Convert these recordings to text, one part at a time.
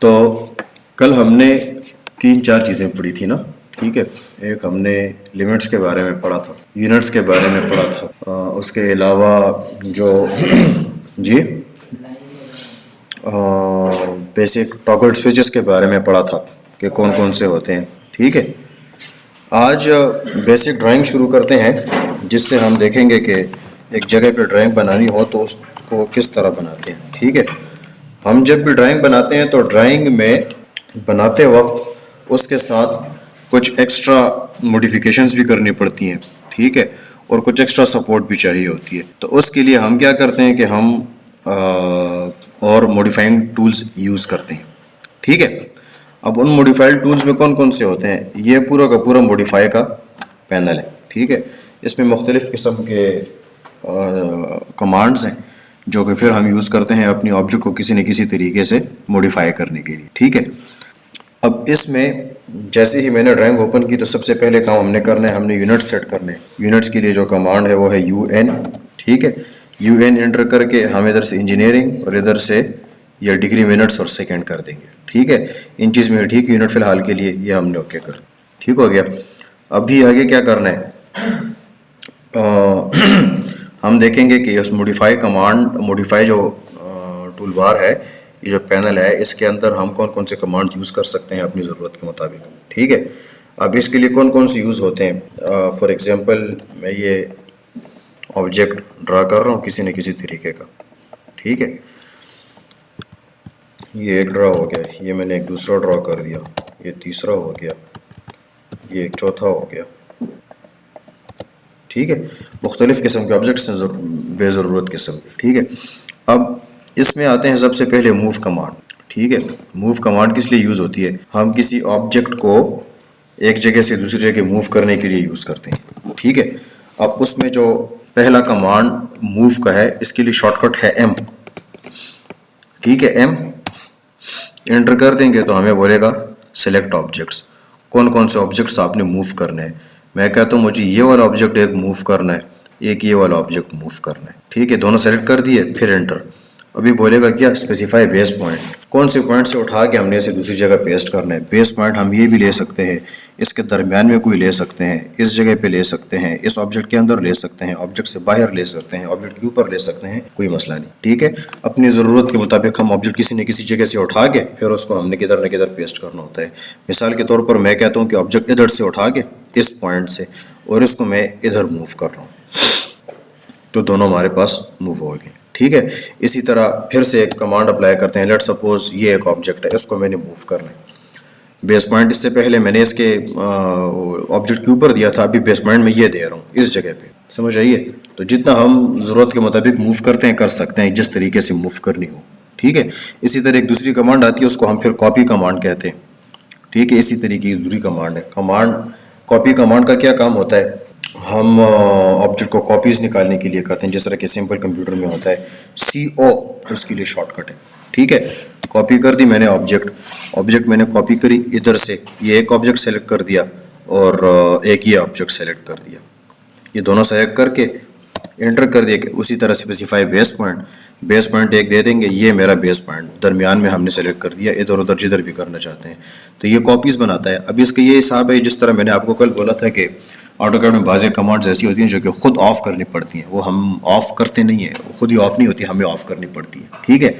तो कल हमने तीन चार चीज़ें पढ़ी थी ना, ठीक है। एक हमने लिमिट्स के बारे में पढ़ा था, यूनिट्स के बारे में पढ़ा था, उसके अलावा जो जी बेसिक टॉगल स्विचेस के बारे में पढ़ा था कि कौन कौन से होते हैं, ठीक है। आज बेसिक ड्राइंग शुरू करते हैं, जिससे हम देखेंगे कि एक जगह पे ड्राइंग बनानी हो तो उसको किस तरह बनाते हैं, ठीक है। हम जब भी ड्राइंग बनाते हैं तो ड्राइंग में बनाते वक्त उसके साथ कुछ एक्स्ट्रा मॉडिफिकेशंस भी करनी पड़ती हैं, ठीक है, और कुछ एक्स्ट्रा सपोर्ट भी चाहिए होती है। तो उसके लिए हम क्या करते हैं कि हम और मॉडिफाइंग टूल्स यूज़ करते हैं, ठीक है। अब उन मॉडिफाइड टूल्स में कौन कौन से होते हैं, ये पूरा का पूरा मॉडिफाई का पैनल है, ठीक है। इसमें मुख्तलिफ़ किस्म के कमांड्स हैं जो कि फिर हम यूज़ करते हैं अपनी ऑब्जेक्ट को किसी न किसी तरीके से मॉडिफाई करने के लिए, ठीक है। अब इसमें जैसे ही मैंने ड्राइंग ओपन की तो सबसे पहले काम हमने करना है, हमने यूनिट सेट करने हैं। यूनिट्स के लिए जो कमांड है वो है UN, ठीक है। UN एंटर करके हम इधर से इंजीनियरिंग और इधर से ये डिग्री मिनट्स और सेकंड कर देंगे, ठीक है। इन चीज़ में ठीक यूनिट फिलहाल के लिए ये हमने ओके कर, ठीक हो गया। अभी आगे क्या करना है, हम देखेंगे कि इस मॉडिफाई जो टूल बार है, ये जो पैनल है, इसके अंदर हम कौन कौन से कमांड्स यूज़ कर सकते हैं अपनी ज़रूरत के मुताबिक, ठीक है। अब इसके लिए कौन कौन से यूज़ होते हैं, फॉर एग्जांपल मैं ये ऑब्जेक्ट ड्रा कर रहा हूँ किसी न किसी तरीके का, ठीक है। ये एक ड्रा हो गया, ये मैंने एक दूसरा ड्रा कर दिया, ये तीसरा हो गया, ये एक चौथा हो गया, ठीक है। मुख्तलिफ़ किस्म के ऑब्जेक्ट्स हैं बेज़रूरत किस्म के, ठीक है। अब इसमें आते हैं सबसे पहले मूव कमांड, ठीक है। मूव कमांड किस लिए यूज़ होती है, हम किसी ऑब्जेक्ट को एक जगह से दूसरी जगह मूव करने के लिए यूज़ करते हैं, ठीक है। अब उसमें जो पहला कमांड मूव का है, इसके लिए शॉर्टकट है M, ठीक है। M एंटर कर देंगे तो हमें बोलेगा सेलेक्ट ऑब्जेक्ट्स, कौन कौन से ऑब्जेक्ट्स आपने मूव करने हैं। मैं कहता हूँ मुझे ये वाला ऑब्जेक्ट एक मूव करना है, एक ये वाला ऑब्जेक्ट मूव करना है, ठीक है। दोनों सेलेक्ट कर दिए, फिर एंटर। अभी बोलेगा क्या, स्पेसिफाई बेस पॉइंट, कौन से पॉइंट से उठा के हमने इसे दूसरी जगह पेस्ट करना है। बेस पॉइंट हम ये भी ले सकते हैं, इसके दरमियान में कोई ले सकते हैं, इस जगह पे ले सकते हैं, इस ऑब्जेक्ट के अंदर ले सकते हैं, ऑब्जेक्ट से बाहर ले सकते हैं, ऑब्जेक्ट के ऊपर ले सकते हैं, कोई मसला नहीं, ठीक है। अपनी ज़रूरत के मुताबिक हम ऑब्जेक्ट किसी न किसी जगह से उठा के फिर उसको हमने किधर न किधर पेस्ट करना होता है। मिसाल के तौर पर मैं कहता हूँ कि ऑब्जेक्ट इधर से उठा के इस पॉइंट से और इसको मैं इधर मूव कर रहा हूँ, तो दोनों हमारे पास मूव हो गए, ठीक है। इसी तरह फिर से एक कमांड अप्लाई करते हैं। लेट सपोज ये एक ऑब्जेक्ट है, इसको मैंने मूव करना है। बेस पॉइंट इससे पहले मैंने इसके ऑब्जेक्ट के ऊपर दिया था, अभी बेस पॉइंट में ये दे रहा हूँ इस जगह पे, समझ आइए। तो जितना हम ज़रूरत के मुताबिक मूव करते हैं कर सकते हैं, जिस तरीके से मूव करनी हो, ठीक है। इसी तरह एक दूसरी कमांड आती है, उसको हम फिर कॉपी कमांड कहते हैं, ठीक है। इसी तरीके की दूसरी कमांड है कॉपी कमांड का क्या काम होता है, हम ऑब्जेक्ट को कॉपीज़ निकालने के लिए करते हैं, जिस तरह के सिंपल कंप्यूटर में होता है CO, उसके लिए शॉर्टकट है, ठीक है। कॉपी कर दी मैंने ऑब्जेक्ट मैंने कॉपी करी, इधर से ये एक ऑब्जेक्ट सेलेक्ट कर दिया और एक ये ऑब्जेक्ट सेलेक्ट कर दिया, ये दोनों सेलेक्ट करके एंटर कर दिया। उसी तरह स्पेसिफाई बेस पॉइंट एक दे देंगे, ये मेरा बेस पॉइंट दरमियान में हमने सेलेक्ट कर दिया, इधर उधर जिधर भी करना चाहते हैं, तो ये कॉपीज़ बनाता है। अब इसका ये हिसाब है, जिस तरह मैंने आपको कल बोला था कि ऑटोकैड में बाज़ कमांड्स ऐसी होती हैं जो कि खुद ऑफ करनी पड़ती हैं, वो हम ऑफ करते नहीं हैं, खुद ही ऑफ नहीं होती, हमें ऑफ करनी पड़ती है, ठीक है।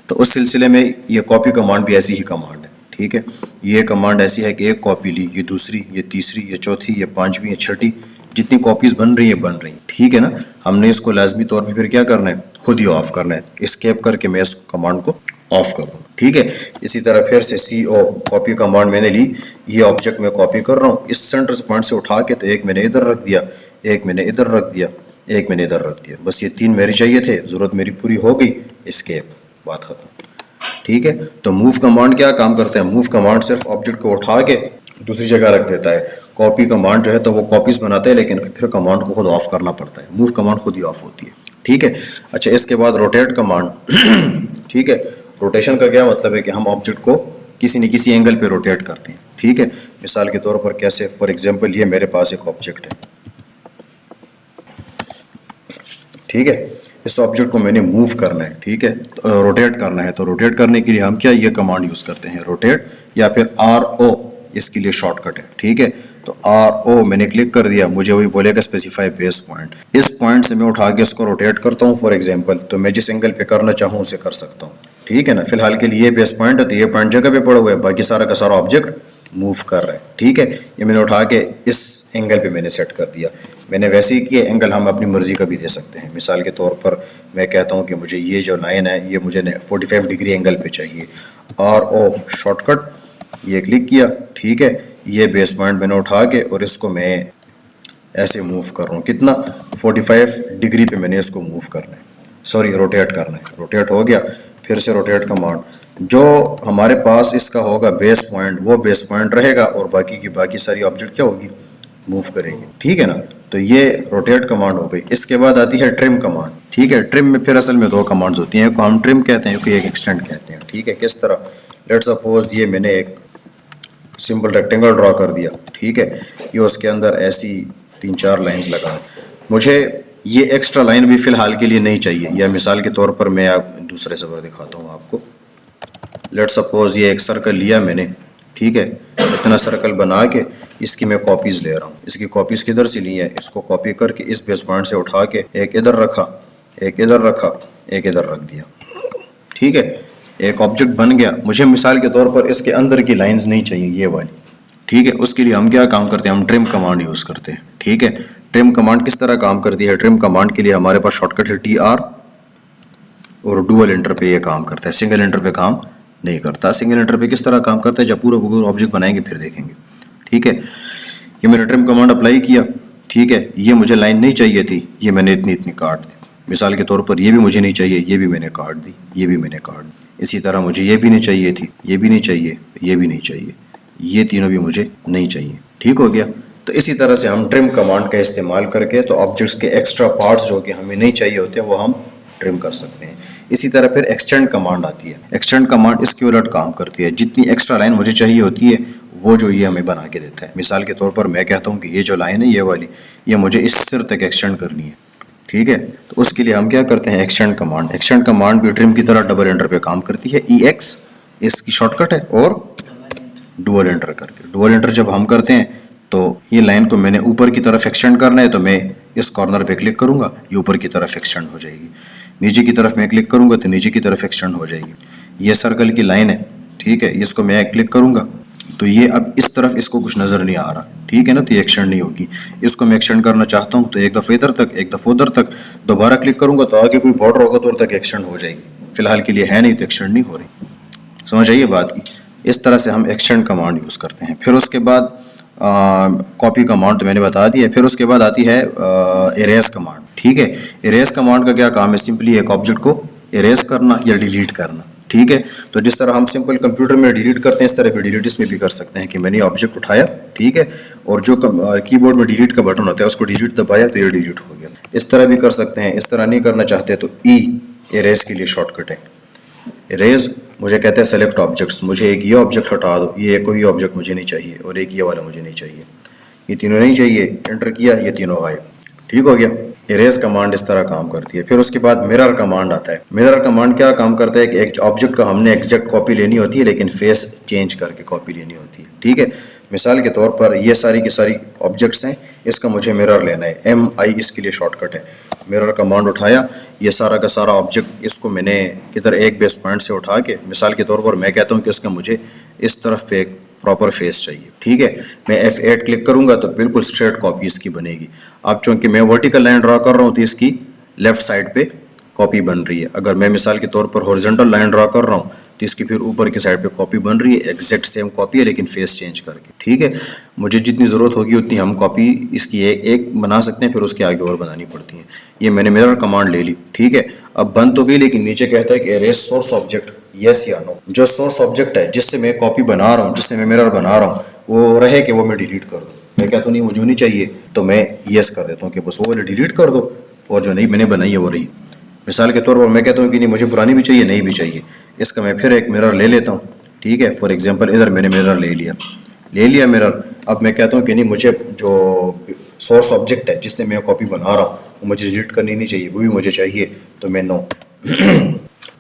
तो उस सिलसिले में ये कॉपी कमांड भी ऐसी ही कमांड है, ठीक है। ये कमांड ऐसी है कि एक कॉपी ली, ये दूसरी, ये तीसरी, ये चौथी, ये पांचवी, ये छठी, जितनी कॉपीज़ बन रही है, ठीक है ना। हमने इसको लाजमी तौर पे फिर क्या करना है, खुद ही ऑफ करना है। एस्केप करके मैं इस कमांड को ऑफ कर दूँ, ठीक है। इसी तरह फिर से CO कॉपी कमांड मैंने ली, ये ऑब्जेक्ट मैं कॉपी कर रहा हूँ, इस सेंटर पॉइंट से उठा के तो एक मैंने इधर रख दिया, एक मैंने इधर रख दिया, एक मैंने इधर रख दिया, बस ये तीन मेरे चाहिए थे, ज़रूरत मेरी पूरी हो गई, एस्केप, बात ख़त्म, ठीक है। तो मूव कमांड क्या काम करता है, मूव कमांड सिर्फ ऑब्जेक्ट को उठा के दूसरी जगह रख देता है। कॉपी कमांड जो है तो वो कॉपीज़ बनाता है, लेकिन फिर कमांड को खुद ऑफ करना पड़ता है। मूव कमांड खुद ही ऑफ होती है, ठीक है। अच्छा, इसके बाद रोटेट कमांड, ठीक है। रोटेशन का क्या मतलब है कि हम ऑब्जेक्ट को किसी न किसी एंगल पे रोटेट करते हैं, ठीक है। मिसाल के तौर पर कैसे, फॉर एग्जांपल ये मेरे पास एक ऑब्जेक्ट है, ठीक है। इस ऑब्जेक्ट को मैंने मूव करना है, ठीक है, रोटेट करना है। तो रोटेट करने के लिए हम क्या ये कमांड यूज़ करते हैं, रोटेट, या फिर RO इसके लिए शॉर्टकट है, ठीक है। तो RO मैंने क्लिक कर दिया, मुझे वही बोलेगा स्पेसिफाई बेस पॉइंट। इस पॉइंट से मैं उठा के इसको रोटेट करता हूँ फॉर एग्जांपल, तो मैं जिस एंगल पे करना चाहूँ उसे कर सकता हूँ, ठीक है ना। फिलहाल के लिए ये बेस पॉइंट है, तो ये पॉइंट जगह पे पड़ा हुआ है, बाकी सारा का सारा ऑब्जेक्ट मूव कर रहा है, ठीक है। ये मैंने उठा के इस एंगल पे मैंने सेट कर दिया। मैंने वैसे ही किया, एंगल हम अपनी मर्जी का भी दे सकते हैं। मिसाल के तौर पर मैं कहता हूँ कि मुझे ये जो लाइन है ये मुझे 45 डिग्री एंगल पे चाहिए, RO शॉर्टकट, ये क्लिक किया, ठीक है। ये बेस पॉइंट मैंने उठा के और इसको मैं ऐसे मूव कर रहा हूँ, कितना 45 डिग्री पे मैंने इसको मूव करना है, सॉरी रोटेट करना है। रोटेट हो गया, फिर से रोटेट कमांड, जो हमारे पास इसका होगा बेस पॉइंट, वो बेस पॉइंट रहेगा और बाकी की बाकी सारी ऑब्जेक्ट क्या होगी, मूव करेगी, ठीक है ना। तो ये रोटेट कमांड हो गई। इसके बाद आती है ट्रिम कमांड, ठीक है। ट्रिम में फिर असल में दो कमांड्स होती हैं, एक को हम ट्रिम कहते हैं, एक एक्सटेंड कहते हैं, ठीक है। किस तरह, लेट्स सपोज ये मैंने एक सिंपल रेक्टेंगल ड्रॉ कर दिया, ठीक है। ये उसके अंदर ऐसी 3-4 लाइंस लगा, मुझे ये एक्स्ट्रा लाइन भी फिलहाल के लिए नहीं चाहिए, या मिसाल के तौर पर मैं आप दूसरे सबर दिखाता हूँ आपको। लेट्स सपोज ये एक सर्कल लिया मैंने, ठीक है। इतना सर्कल बना के इसकी मैं कॉपीज ले रहा हूँ। इसकी कॉपीज किधर से ली है, इसको कॉपी करके इस बेस पॉइंट से उठा के एक इधर रखा, एक इधर रखा, एक इधर रख दिया, ठीक है। एक ऑब्जेक्ट बन गया। मुझे मिसाल के तौर पर इसके अंदर की लाइंस नहीं चाहिए, ये वाली, ठीक है। उसके लिए हम क्या काम करते हैं, हम ट्रिम कमांड यूज करते हैं, ठीक है। ट्रिम कमांड किस तरह काम करती है, ट्रिम कमांड के लिए हमारे पास शॉर्टकट है TR, और डुअल एंटर पे ये काम करता है, सिंगल एंटर पे काम नहीं करता। सिंगल एंटर पे किस तरह काम करता है, जब पूरा ऑब्जेक्ट बनाएंगे फिर देखेंगे, ठीक है। ये मैंने ट्रिम कमांड अप्लाई किया, ठीक है। ये मुझे लाइन नहीं चाहिए थी, ये मैंने इतनी इतनी काट दी। मिसाल के तौर पर ये भी मुझे नहीं चाहिए, ये भी मैंने काट दी, ये भी मैंने काट दी। इसी तरह मुझे ये भी नहीं चाहिए थी, ये भी नहीं चाहिए, ये भी नहीं चाहिए, ये तीनों भी मुझे नहीं चाहिए, ठीक हो गया। तो इसी तरह से हम ट्रिम कमांड का इस्तेमाल करके तो ऑब्जेक्ट्स के एक्स्ट्रा पार्ट्स जो कि हमें नहीं चाहिए होते वो हम ट्रिम कर सकते हैं। इसी तरह फिर एक्सटेंड कमांड आती है। एक्सटेंड कमांड इसके उलट काम करती है, जितनी एक्स्ट्रा लाइन मुझे चाहिए होती है वो जो ये हमें बना के देता है। मिसाल के तौर पर मैं कहता हूँ कि ये जो लाइन है ये वाली, ये मुझे इस सिर तक एक्सटेंड करनी है, ठीक है। तो उसके लिए हम क्या करते हैं, एक्सटेंड कमांड। एक्सटेंड कमांड भी ट्रिम की तरह डबल एंटर पे काम करती है, EX इसकी शॉर्टकट है, और डुअल एंटर करके। डुअल एंटर जब हम करते हैं तो ये लाइन को मैंने ऊपर की तरफ एक्सटेंड करना है, तो मैं इस कॉर्नर पे क्लिक करूंगा, ये ऊपर की तरफ एक्सटेंड हो जाएगी। नीचे की तरफ मैं क्लिक करूंगा तो नीचे की तरफ एक्सटेंड हो जाएगी। ये सर्कल की लाइन है, ठीक है। इसको मैं क्लिक करूंगा तो ये अब इस तरफ इसको कुछ नजर नहीं आ रहा, ठीक है ना, तो ये एक्सटेंड नहीं होगी। इसको मैं एक्सटेंड करना चाहता हूँ तो एक दफ़ा इधर तक, एक दफ़ा उधर तक, दोबारा क्लिक करूंगा तो आगे कोई बॉर्डर होगा तो उधर तक एक्सटेंड हो जाएगी। फिलहाल के लिए है नहीं तो एक्सटेंड नहीं हो रही, समझ आइए बात की। इस तरह से हम एक्सटेंड कमांड यूज़ करते हैं। फिर उसके बाद कॉपी कमांड तो मैंने बता दी है। फिर उसके बाद आती है इरेज कमांड, ठीक है। इरेज कमांड का क्या काम है, सिंपली एक ऑब्जेक्ट को इरेज करना या डिलीट करना, ठीक है। तो जिस तरह हम सिंपल कंप्यूटर में डिलीट करते हैं इस तरह भी डिलीट इसमें भी कर सकते हैं कि मैंने ऑब्जेक्ट उठाया, ठीक है, और जो कीबोर्ड में डिलीट का बटन होता है उसको डिलीट दबाया तो ये डिलीट हो गया। इस तरह भी कर सकते हैं। इस तरह नहीं करना चाहते तो इरेज के लिए शॉर्टकट है। इरेज मुझे कहते हैं सेलेक्ट ऑब्जेक्ट्स, मुझे एक ये ऑब्जेक्ट हटा दो, ये कोई ऑब्जेक्ट मुझे नहीं चाहिए, और एक ये वाला मुझे नहीं चाहिए, ये तीनों नहीं चाहिए, एंटर किया, ये तीनों गायब, ठीक हो गया। इरेज कमांड इस तरह काम करती है। फिर उसके बाद मिरर कमांड आता है। मिरर कमांड क्या काम करता है कि एक ऑब्जेक्ट का हमने एग्जैक्ट कॉपी लेनी होती है लेकिन फेस चेंज करके कॉपी लेनी होती है, ठीक है। मिसाल के तौर पर ये सारी की सारी ऑब्जेक्ट्स हैं, इसका मुझे मिरर लेना है, MI इसके लिए शॉर्टकट है। मिरर कमांड उठाया, ये सारा का सारा ऑब्जेक्ट इसको मैंने किधर एक बेस पॉइंट से उठा के, मिसाल के तौर पर मैं कहता हूँ कि इसका मुझे इस तरफ पे एक प्रॉपर फेस चाहिए, ठीक है। मैं F8 क्लिक करूंगा तो बिल्कुल स्ट्रेट कॉपी इसकी बनेगी। अब चूंकि मैं वर्टिकल लाइन ड्रा कर रहा हूँ तो इसकी लेफ्ट साइड पे कॉपी बन रही है। अगर मैं मिसाल के तौर पर हॉरिजॉन्टल लाइन ड्रा कर रहा हूँ तो इसकी फिर ऊपर की साइड पे कॉपी बन रही है, एग्जैक्ट सेम कॉपी है लेकिन फेस चेंज करके, ठीक है। मुझे जितनी ज़रूरत होगी उतनी हम कॉपी इसकी एक बना सकते हैं, फिर उसके आगे और बनानी पड़ती हैं। ये मैंने मिरर कमांड ले ली, ठीक है। अब बन तो गई लेकिन नीचे कहता है कि इरेज सोर्स ऑब्जेक्ट, यस या नो। जो सोर्स ऑब्जेक्ट है जिससे मैं कॉपी बना रहा हूँ, जिससे मैं मिरर बना रहा हूँ, वो रहे कि वो मैं डिलीट कर दूँ। मैं कहता हूँ नहीं मुझे नहीं चाहिए तो मैं यस कर देता हूँ कि बस वो वाले डिलीट कर दो, और जो नहीं मैंने बनाई है वो रही। मिसाल के तौर पर मैं कहता हूँ कि नहीं मुझे पुरानी भी चाहिए, नहीं भी चाहिए, इसका मैं फिर एक मिरर ले लेता हूँ, ठीक है। फॉर एग्जांपल इधर मैंने मिरर ले लिया मिरर। अब मैं कहता हूँ कि नहीं मुझे जो सोर्स ऑब्जेक्ट है जिससे मैं कॉपी बना रहा हूँ वो मुझे डिलीट करनी नहीं चाहिए, वो भी मुझे चाहिए, तो मैं नो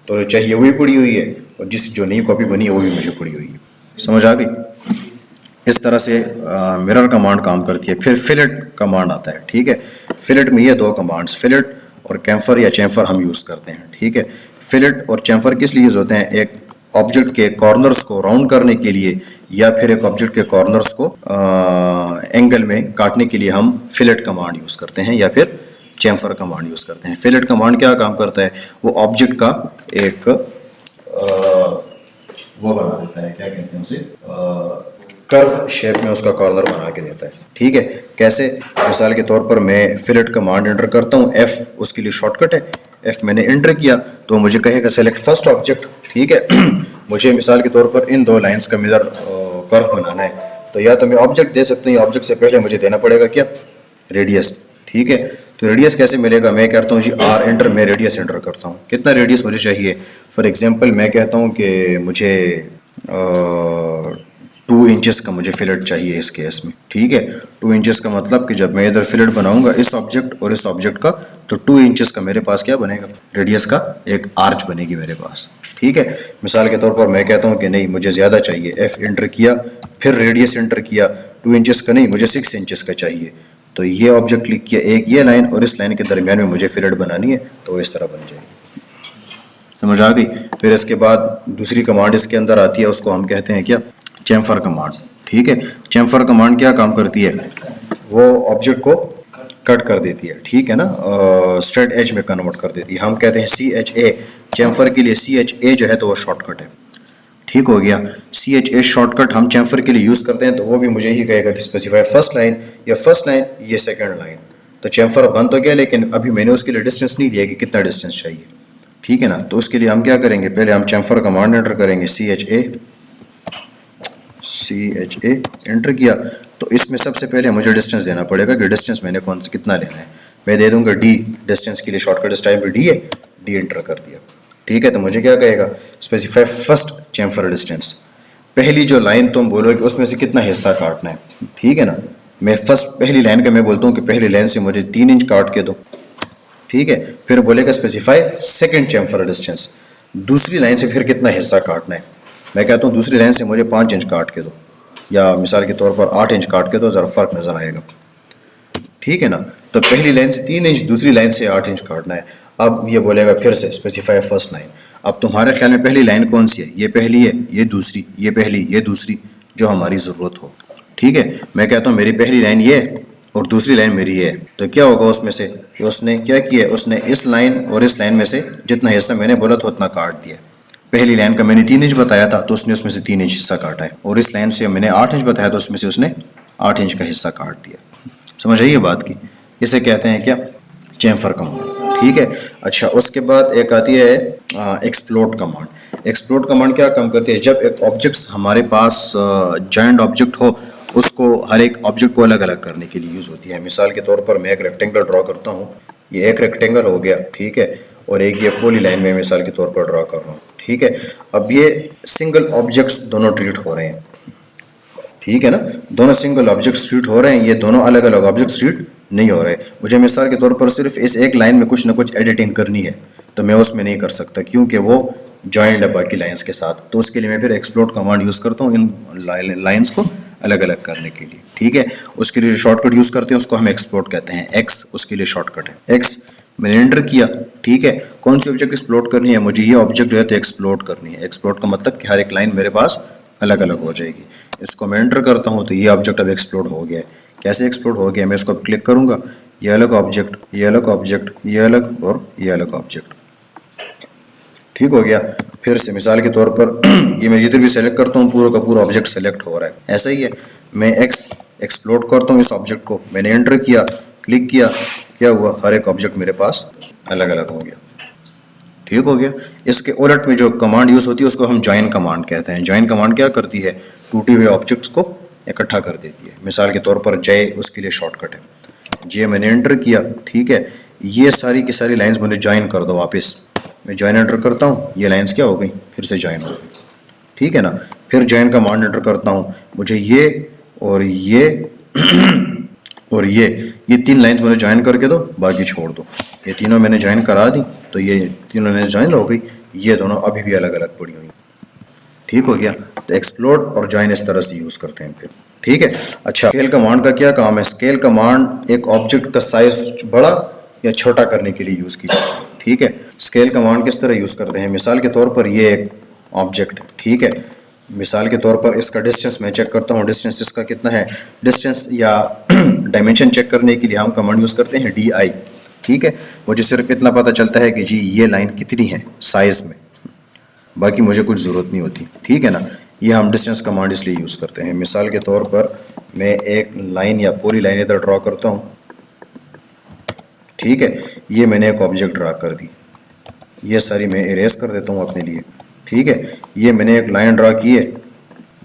तो चाहिए वही पड़ी हुई है, और जिस जो नई कॉपी बनी है वो भी मुझे पड़ी हुई है। समझ आ गई? इस तरह से मिरर कमांड काम करती है। फिर फिलेट कमांड आता है, ठीक है। फिलेट में ये दो कमांड्स, फिलेट और कैम्फर या चैम्फर हम यूज़ करते हैं, ठीक है। फिलेट और चैम्फर किस लिए यूज़ होते हैं? एक ऑब्जेक्ट के कॉर्नर्स को राउंड करने के लिए, या फिर एक ऑब्जेक्ट के कॉर्नर्स को एंगल में काटने के लिए हम फिलेट कमांड यूज़ करते हैं, या फिर चैम्फर कमांड यूज़ करते हैं। फिलेट कमांड क्या काम करता है? वो ऑब्जेक्ट का एक वो बना देता है, क्या कहते हैं उसे, कर्व शेप में उसका कॉर्नर बना के देता है, ठीक है। कैसे? मिसाल के तौर पर मैं फिलेट कमांड एंटर करता हूँ, F उसके लिए शॉर्टकट है, F मैंने एंटर किया तो मुझे कहेगा सेलेक्ट फर्स्ट ऑब्जेक्ट, ठीक है। मुझे मिसाल के तौर पर इन दो लाइंस का मिरर कर्व बनाना है, तो या तो मैं ऑब्जेक्ट दे सकता हूँ, ऑब्जेक्ट से पहले मुझे देना पड़ेगा क्या? रेडियस, ठीक है। तो रेडियस कैसे मिलेगा? मैं कहता हूँ जी R एंटर, मैं रेडियस एंटर करता हूँ, कितना रेडियस मुझे चाहिए। फॉर एग्जांपल मैं कहता हूँ कि मुझे 2 इंचेस का मुझे फिलेट चाहिए इस केस में, ठीक है। 2 इंचेस का मतलब कि जब मैं इधर फिलेट बनाऊंगा इस ऑब्जेक्ट और इस ऑब्जेक्ट का, तो 2 इंचेस का मेरे पास क्या बनेगा? रेडियस का एक आर्च बनेगी मेरे पास, ठीक है। मिसाल के तौर पर मैं कहता हूँ कि नहीं मुझे ज़्यादा चाहिए, F एंटर किया, फिर रेडियस एंटर किया, 2 इंचेस का नहीं मुझे 6 इंचेस का चाहिए, तो ये ऑब्जेक्ट क्लिक किया, एक ये लाइन और इस लाइन के दरमियान में मुझे फिलेट बनानी है, तो इस तरह बन जाएगी। समझ आ गई? फिर इसके बाद दूसरी कमांड इसके अंदर आती है, उसको हम कहते हैं क्या? चैम्फर कमांड, ठीक है। चैम्फर कमांड क्या काम करती है? वो ऑब्जेक्ट को कट कर देती है, ठीक है ना, स्ट्रेट एज में कन्वर्ट कर देती है। हम कहते हैं CHA, चैम्फर के लिए CHA जो है तो वो शॉर्टकट है, ठीक हो गया। CHA शॉर्टकट हम चैम्फर के लिए यूज़ करते हैं, तो वो भी मुझे ही कहेगा कि स्पेसिफाई फर्स्ट लाइन, या फर्स्ट लाइन ये सेकंड लाइन। तो चैम्फर बन तो गया, लेकिन अभी मैंने उसके लिए डिस्टेंस नहीं दिया कि कितना डिस्टेंस चाहिए, ठीक है ना। तो उसके लिए हम क्या करेंगे? पहले हम चैम्फर कमांड एंटर करेंगे, CHA एंटर किया, तो इसमें सबसे पहले मुझे डिस्टेंस देना पड़ेगा कि डिस्टेंस मैंने कौन सा कितना लेना है। मैं दे दूंगा D, डिस्टेंस के लिए शॉर्टकट इस टाइम पे D है, D एंटर कर दिया, ठीक है। तो मुझे क्या कहेगा? स्पेसिफाई फर्स्ट चैम्फर डिस्टेंस, पहली जो लाइन तुम बोलोगे उसमें से कितना हिस्सा काटना है, ठीक है ना। मैं फर्स्ट पहली लाइन का मैं बोलता हूँ कि पहली लाइन से मुझे 3 इंच काट के दो, ठीक है। फिर बोलेगा स्पेसिफाई सेकंड चैम्फर डिस्टेंस, दूसरी लाइन से फिर कितना हिस्सा काटना है। मैं कहता हूँ दूसरी लाइन से मुझे 5 इंच काट के दो, या मिसाल के तौर पर 8 इंच काट के दो, ज़रा फर्क नज़र आएगा, ठीक है ना। तो पहली लाइन से 3 इंच, दूसरी लाइन से 8 इंच काटना है। अब ये बोलेगा फिर से स्पेसिफाई फर्स्ट लाइन। अब तुम्हारे ख्याल में पहली लाइन कौन सी है? ये पहली है, ये दूसरी, ये पहली, ये दूसरी, जो हमारी ज़रूरत हो, ठीक है। मैं कहता हूँ मेरी पहली लाइन ये और दूसरी लाइन मेरी है, तो क्या होगा उसमें से कि उसने क्या किया? उसने इस लाइन और इस लाइन में से जितना हिस्सा मैंने बोला था उतना काट दिया। पहली लाइन का मैंने 3 इंच बताया था, तो उसने उसमें से 3 इंच हिस्सा काटा है, और इस लाइन से मैंने 8 इंच बताया, तो उसमें से उसने 8 इंच का हिस्सा काट दिया। समझ आइए बात की? इसे कहते हैं क्या? चैम्फर कमांड, ठीक है। अच्छा, उसके बाद एक आती है एक्सप्लोड कमांड। एक्सप्लोड कमांड क्या काम करती है? जब एक ऑब्जेक्ट हमारे पास जॉइंट ऑब्जेक्ट हो, उसको हर एक ऑब्जेक्ट को अलग अलग करने के लिए यूज़ होती है। मिसाल के तौर पर मैं एक रेक्टेंगल ड्रॉ करता हूँ, ये एक रेक्टेंगल हो गया, ठीक है, और एक ये पॉली लाइन में मिसाल के तौर पर ड्रॉ कर रहा हूँ, ठीक है। अब ये सिंगल ऑब्जेक्ट्स दोनों ट्रीट हो रहे हैं, ठीक है ना, दोनों सिंगल ऑब्जेक्ट्स ट्रीट हो रहे हैं, ये दोनों अलग अलग ऑब्जेक्ट्स ट्रीट नहीं हो रहे। मुझे मिसाल के तौर पर सिर्फ इस एक लाइन में कुछ ना कुछ एडिटिंग करनी है, तो मैं उसमें नहीं कर सकता क्योंकि वो जॉइंट है बाकी लाइंस के साथ। तो उसके लिए मैं फिर एक्सप्लोड कमांड यूज़ करता हूँ इन लाइंस को अलग अलग करने के लिए, ठीक है। उसके लिए शॉर्टकट यूज़ करते हैं, उसको हम एक्सप्लोड कहते हैं। एक्स उसके लिए शॉर्टकट है, एक्स मैंने एंटर किया, ठीक है। कौन सी ऑब्जेक्ट एक्सप्लोड करनी है? मुझे ये ऑब्जेक्ट जो है तो एक्सप्लोड करनी है। एक्सप्लोड का मतलब कि हर एक लाइन मेरे पास अलग अलग हो जाएगी। इसको मैं एंटर करता हूँ तो ये ऑब्जेक्ट अब एक्सप्लोड हो गया है। कैसे एक्सप्लोड हो गया? मैं इसको क्लिक करूँगा, ये अलग ऑब्जेक्ट, ये अलग ऑब्जेक्ट, ये अलग और ये अलग ऑब्जेक्ट, ठीक हो गया। फिर से मिसाल के तौर पर ये मैं जिधर भी सेलेक्ट करता हूँ पूरा का पूरा ऑब्जेक्ट सेलेक्ट हो रहा है। ऐसा ही है, मैं एक्स एक्सप्लोड करता हूँ इस ऑब्जेक्ट को, मैंने एंटर किया, क्लिक किया, क्या हुआ? हर एक ऑब्जेक्ट मेरे पास अलग अलग हो गया, ठीक हो गया। इसके उलट में जो कमांड यूज़ होती है उसको हम जॉइन कमांड कहते हैं। जॉइन कमांड क्या करती है? टूटे हुए ऑब्जेक्ट्स को इकट्ठा कर देती है। मिसाल के तौर पर जे उसके लिए शॉर्टकट है, जे मैंने एंटर किया, ठीक है। ये सारी की सारी लाइंस मुझे ज्वाइन कर दो वापस। मैं ज्वाइन एंटर करता हूँ, ये लाइंस क्या हो गई? फिर से ज्वाइन हो गई, ठीक है ना। फिर ज्वाइन कमांड एंटर करता हूँ, मुझे ये और ये और ये तीन लाइंस मुझे ज्वाइन करके दो, बाकी छोड़ दो। ये तीनों मैंने ज्वाइन करा दी, तो ये तीनों लाइंस ज्वाइन हो गई, ये दोनों अभी भी अलग अलग पड़ी हुई। ठीक हो गया। तो एक्सप्लोड और ज्वाइन इस तरह से यूज़ करते हैं फिर। ठीक है। अच्छा, स्केल कमांड का क्या काम है? स्केल कमांड एक ऑब्जेक्ट का साइज बड़ा या छोटा करने के लिए यूज़ की जाती है। ठीक है। स्केल कमांड किस तरह यूज़ करते हैं? मिसाल के तौर पर ये एक ऑब्जेक्ट है, ठीक है। मिसाल के तौर पर इसका डिस्टेंस मैं चेक करता हूँ, डिस्टेंस इसका कितना है। डिस्टेंस या डायमेंशन चेक करने के लिए हम कमांड यूज़ करते हैं DI। ठीक है। मुझे सिर्फ इतना पता चलता है कि जी ये लाइन कितनी है साइज़ में, बाकी मुझे कुछ ज़रूरत नहीं होती। ठीक है ना। ये हम डिस्टेंस कमांड इसलिए यूज़ करते हैं। मिसाल के तौर पर मैं एक लाइन या पूरी लाइन इधर ड्रॉ करता हूँ, ठीक है। ये मैंने एक ऑब्जेक्ट ड्रा कर दी, ये सारी मैं इरेज कर देता हूँ अपने लिए। ठीक है। ये मैंने एक लाइन ड्रा की है,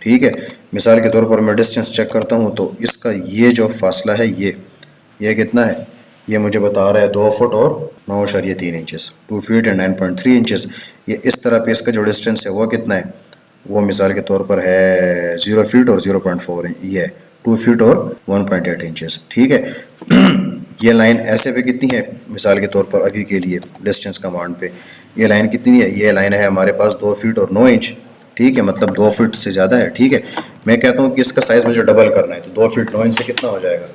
ठीक है। मिसाल के तौर पर मैं डिस्टेंस चेक करता हूँ, तो इसका ये जो फासला है ये कितना है? ये मुझे बता रहा है 2 फुट और 9.3 इंचेस, 2 फीट एंड 9.3 इंचेस। ये इस तरह पे इसका जो डिस्टेंस है वो कितना है? वो मिसाल के तौर पर है 0 फीट और 0.4 ये है 2 फीट और 1.8 इंचेस। ठीक है। ये लाइन ऐसे पे कितनी है? मिसाल के तौर पर अभी के लिए डिस्टेंस कमांड पे ये लाइन कितनी है? ये लाइन है हमारे पास 2 फीट और 9 इंच। ठीक है, मतलब 2 फीट से ज़्यादा है। ठीक है। मैं कहता हूँ कि इसका साइज़ मुझे डबल करना है, तो 2 फीट 9 इंच से कितना हो जाएगा?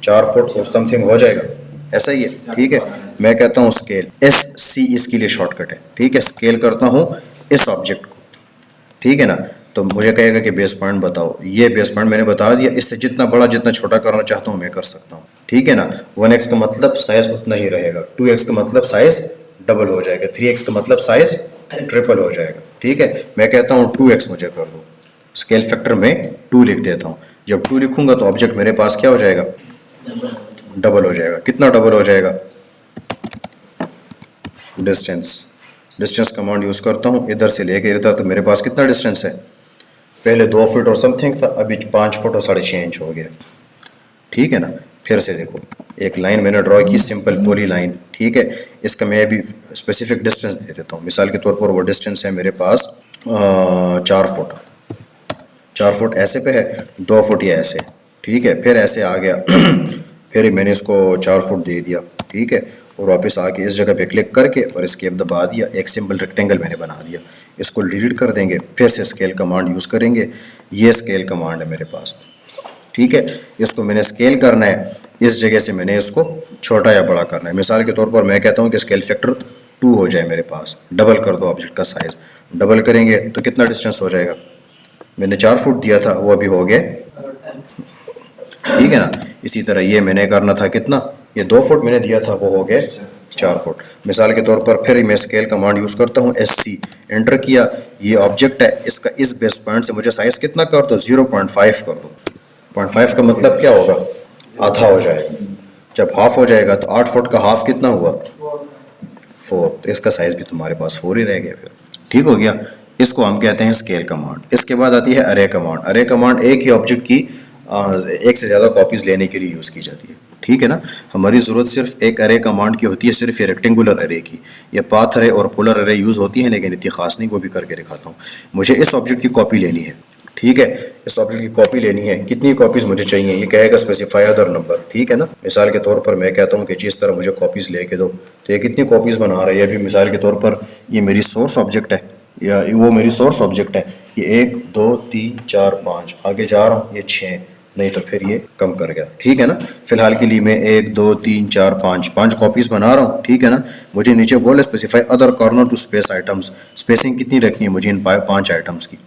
4 फुट और समथिंग हो जाएगा, ऐसा ही है। ठीक है। मैं कहता हूँ स्केल, SC इसके लिए शॉर्टकट है। ठीक है। स्केल करता हूँ इस ऑब्जेक्ट को, ठीक है ना। तो मुझे कहेगा कि बेस पॉइंट बताओ, ये बेस पॉइंट मैंने बता दिया। इससे जितना बड़ा जितना छोटा करना चाहता हूँ मैं कर सकता हूँ। ठीक है ना। 1x का मतलब साइज उतना ही रहेगा, 2x का मतलब साइज डबल हो जाएगा, 3x का मतलब साइज ट्रिपल हो जाएगा। ठीक है। मैं कहता हूँ 2x मुझे कर दो, स्केल फैक्टर में 2 लिख देता हूँ। जब 2 लिखूंगा तो ऑब्जेक्ट मेरे पास क्या हो जाएगा? डबल हो जाएगा। कितना डबल हो जाएगा? डिस्टेंस कमांड यूज़ करता हूँ, इधर से लेके इधर तो मेरे पास कितना डिस्टेंस है? पहले 2 फीट और समथिंग था, अभी 5 फुट और 6.5 इंच हो गया। ठीक है ना। फिर से देखो, एक लाइन मैंने ड्रॉ की, सिंपल पॉली लाइन। ठीक है। इसका मैं अभी स्पेसिफिक डिस्टेंस दे देता हूँ। मिसाल के तौर पर वो डिस्टेंस है मेरे पास 4 फुट। 4 फुट ऐसे पे है, 2 फुट ये ऐसे। ठीक है। फिर ऐसे आ गया फिर मैंने इसको 4 फुट दे दिया। ठीक है। और वापस आके इस जगह पे क्लिक करके और एस्केप दबा दिया, एक सिंपल रेक्टेंगल मैंने बना दिया। इसको डिलीट कर देंगे, फिर से स्केल कमांड यूज़ करेंगे। ये स्केल कमांड है मेरे पास। ठीक है। इसको मैंने स्केल करना है, इस जगह से मैंने इसको छोटा या बड़ा करना है। मिसाल के तौर पर मैं कहता हूँ कि स्केल फैक्टर 2 हो जाए मेरे पास, डबल कर दो ऑब्जेक्ट का साइज। डबल करेंगे तो कितना डिस्टेंस हो जाएगा? मैंने 4 फुट दिया था, वो अभी हो गया, ठीक है ना। इसी तरह ये मैंने करना था कितना? ये 2 फुट मैंने दिया था, वो हो गए 4 फुट। मिसाल के तौर पर फिर मैं स्केल कमांड यूज़ करता हूँ, SC एंटर किया। ये ऑब्जेक्ट है, इसका इस बेस पॉइंट से मुझे साइज कितना कर दो? 0.5 कर दो। 0.5 का मतलब क्या होगा? आधा हो जाएगा। जब हाफ हो जाएगा तो 8 फुट का हाफ कितना हुआ? 4। तो इसका साइज भी तुम्हारे पास 4 ही रह गया फिर। ठीक हो गया। इसको हम कहते हैं स्केल कमांड। इसके बाद आती है अरे कमांड। अरे कमांड एक ही ऑब्जेक्ट की एक से ज़्यादा कॉपीज़ लेने के लिए यूज़ की जाती है। ठीक है ना। हमारी ज़रूरत सिर्फ एक अरे कमांड की होती है, सिर्फ ये रेक्टेंगुलर अरे की। ये पाथ अरे और पोलर अरे यूज़ होती है, लेकिन इतनी खास नहीं। वो भी करके दिखाता हूँ। मुझे इस ऑब्जेक्ट की कॉपी लेनी है। ठीक है। इस ऑब्जेक्ट की कॉपी लेनी है। कितनी कॉपीज़ मुझे चाहिए? ये कहेगा स्पेसिफाई अदर नंबर। ठीक है ना। मिसाल के तौर पर मैं कहता हूँ कि जिस तरह मुझे कॉपीज़ लेके दो, तो ये कितनी कॉपीज़ बना रहा है? ये भी मिसाल के तौर पर ये मेरी सोर्स ऑब्जेक्ट है, या वो मेरी सोर्स ऑब्जेक्ट है। ये 1 2 3 4 5 आगे जा रहा हूँ, ये 6, नहीं तो फिर ये कम कर गया। ठीक है ना। फिलहाल के लिए मैं 1 2 3 4 5 कॉपीज़ बना रहा हूँ। ठीक है ना। मुझे नीचे बोले specify other corner to space items. Spacing कितनी रखनी है मुझे इन 5 आइटम्स की?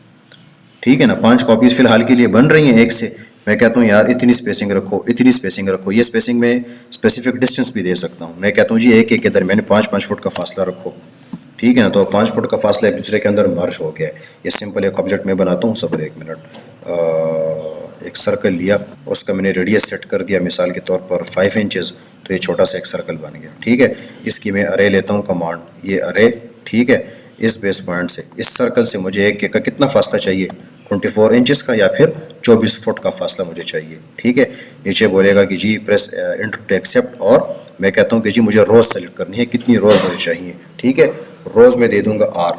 ठीक है ना। 5 कॉपीज़ फिलहाल के लिए बन रही हैं एक से। मैं कहता हूँ यार इतनी स्पेसिंग रखो, इतनी स्पेसिंग रखो। ये स्पेसिंग में स्पेसिफिक डिस्टेंस भी दे सकता हूँ। मैं कहता हूँ जी एक के दरमियान 5 फुट का फासला रखो। ठीक है ना। तो 5 फुट का फासला एक दूसरे के अंदर मर्ज हो गया है। ये सिंपल एक ऑब्जेक्ट में बनाता हूँ। सबर 1 मिनट। एक सर्कल लिया, उसका मैंने रेडियस सेट कर दिया, मिसाल के तौर पर 5 इंचेस। तो ये छोटा सा एक सर्कल बन गया। ठीक है। इसकी मैं अरे लेता हूँ कमांड, ये अरे। ठीक है। इस बेस पॉइंट से इस सर्कल से मुझे एक का कितना फासला चाहिए? 24 इंचेस का, या फिर 24 फुट का फासला मुझे चाहिए। ठीक है। नीचे बोलेगा कि जी प्रेस एंटर टू एक्सेप्ट, और मैं कहता हूँ कि जी मुझे रोज़ सेलेक्ट करनी है, कितनी रोज़ मुझे चाहिए। ठीक है। रोज़ में दे दूंगा R।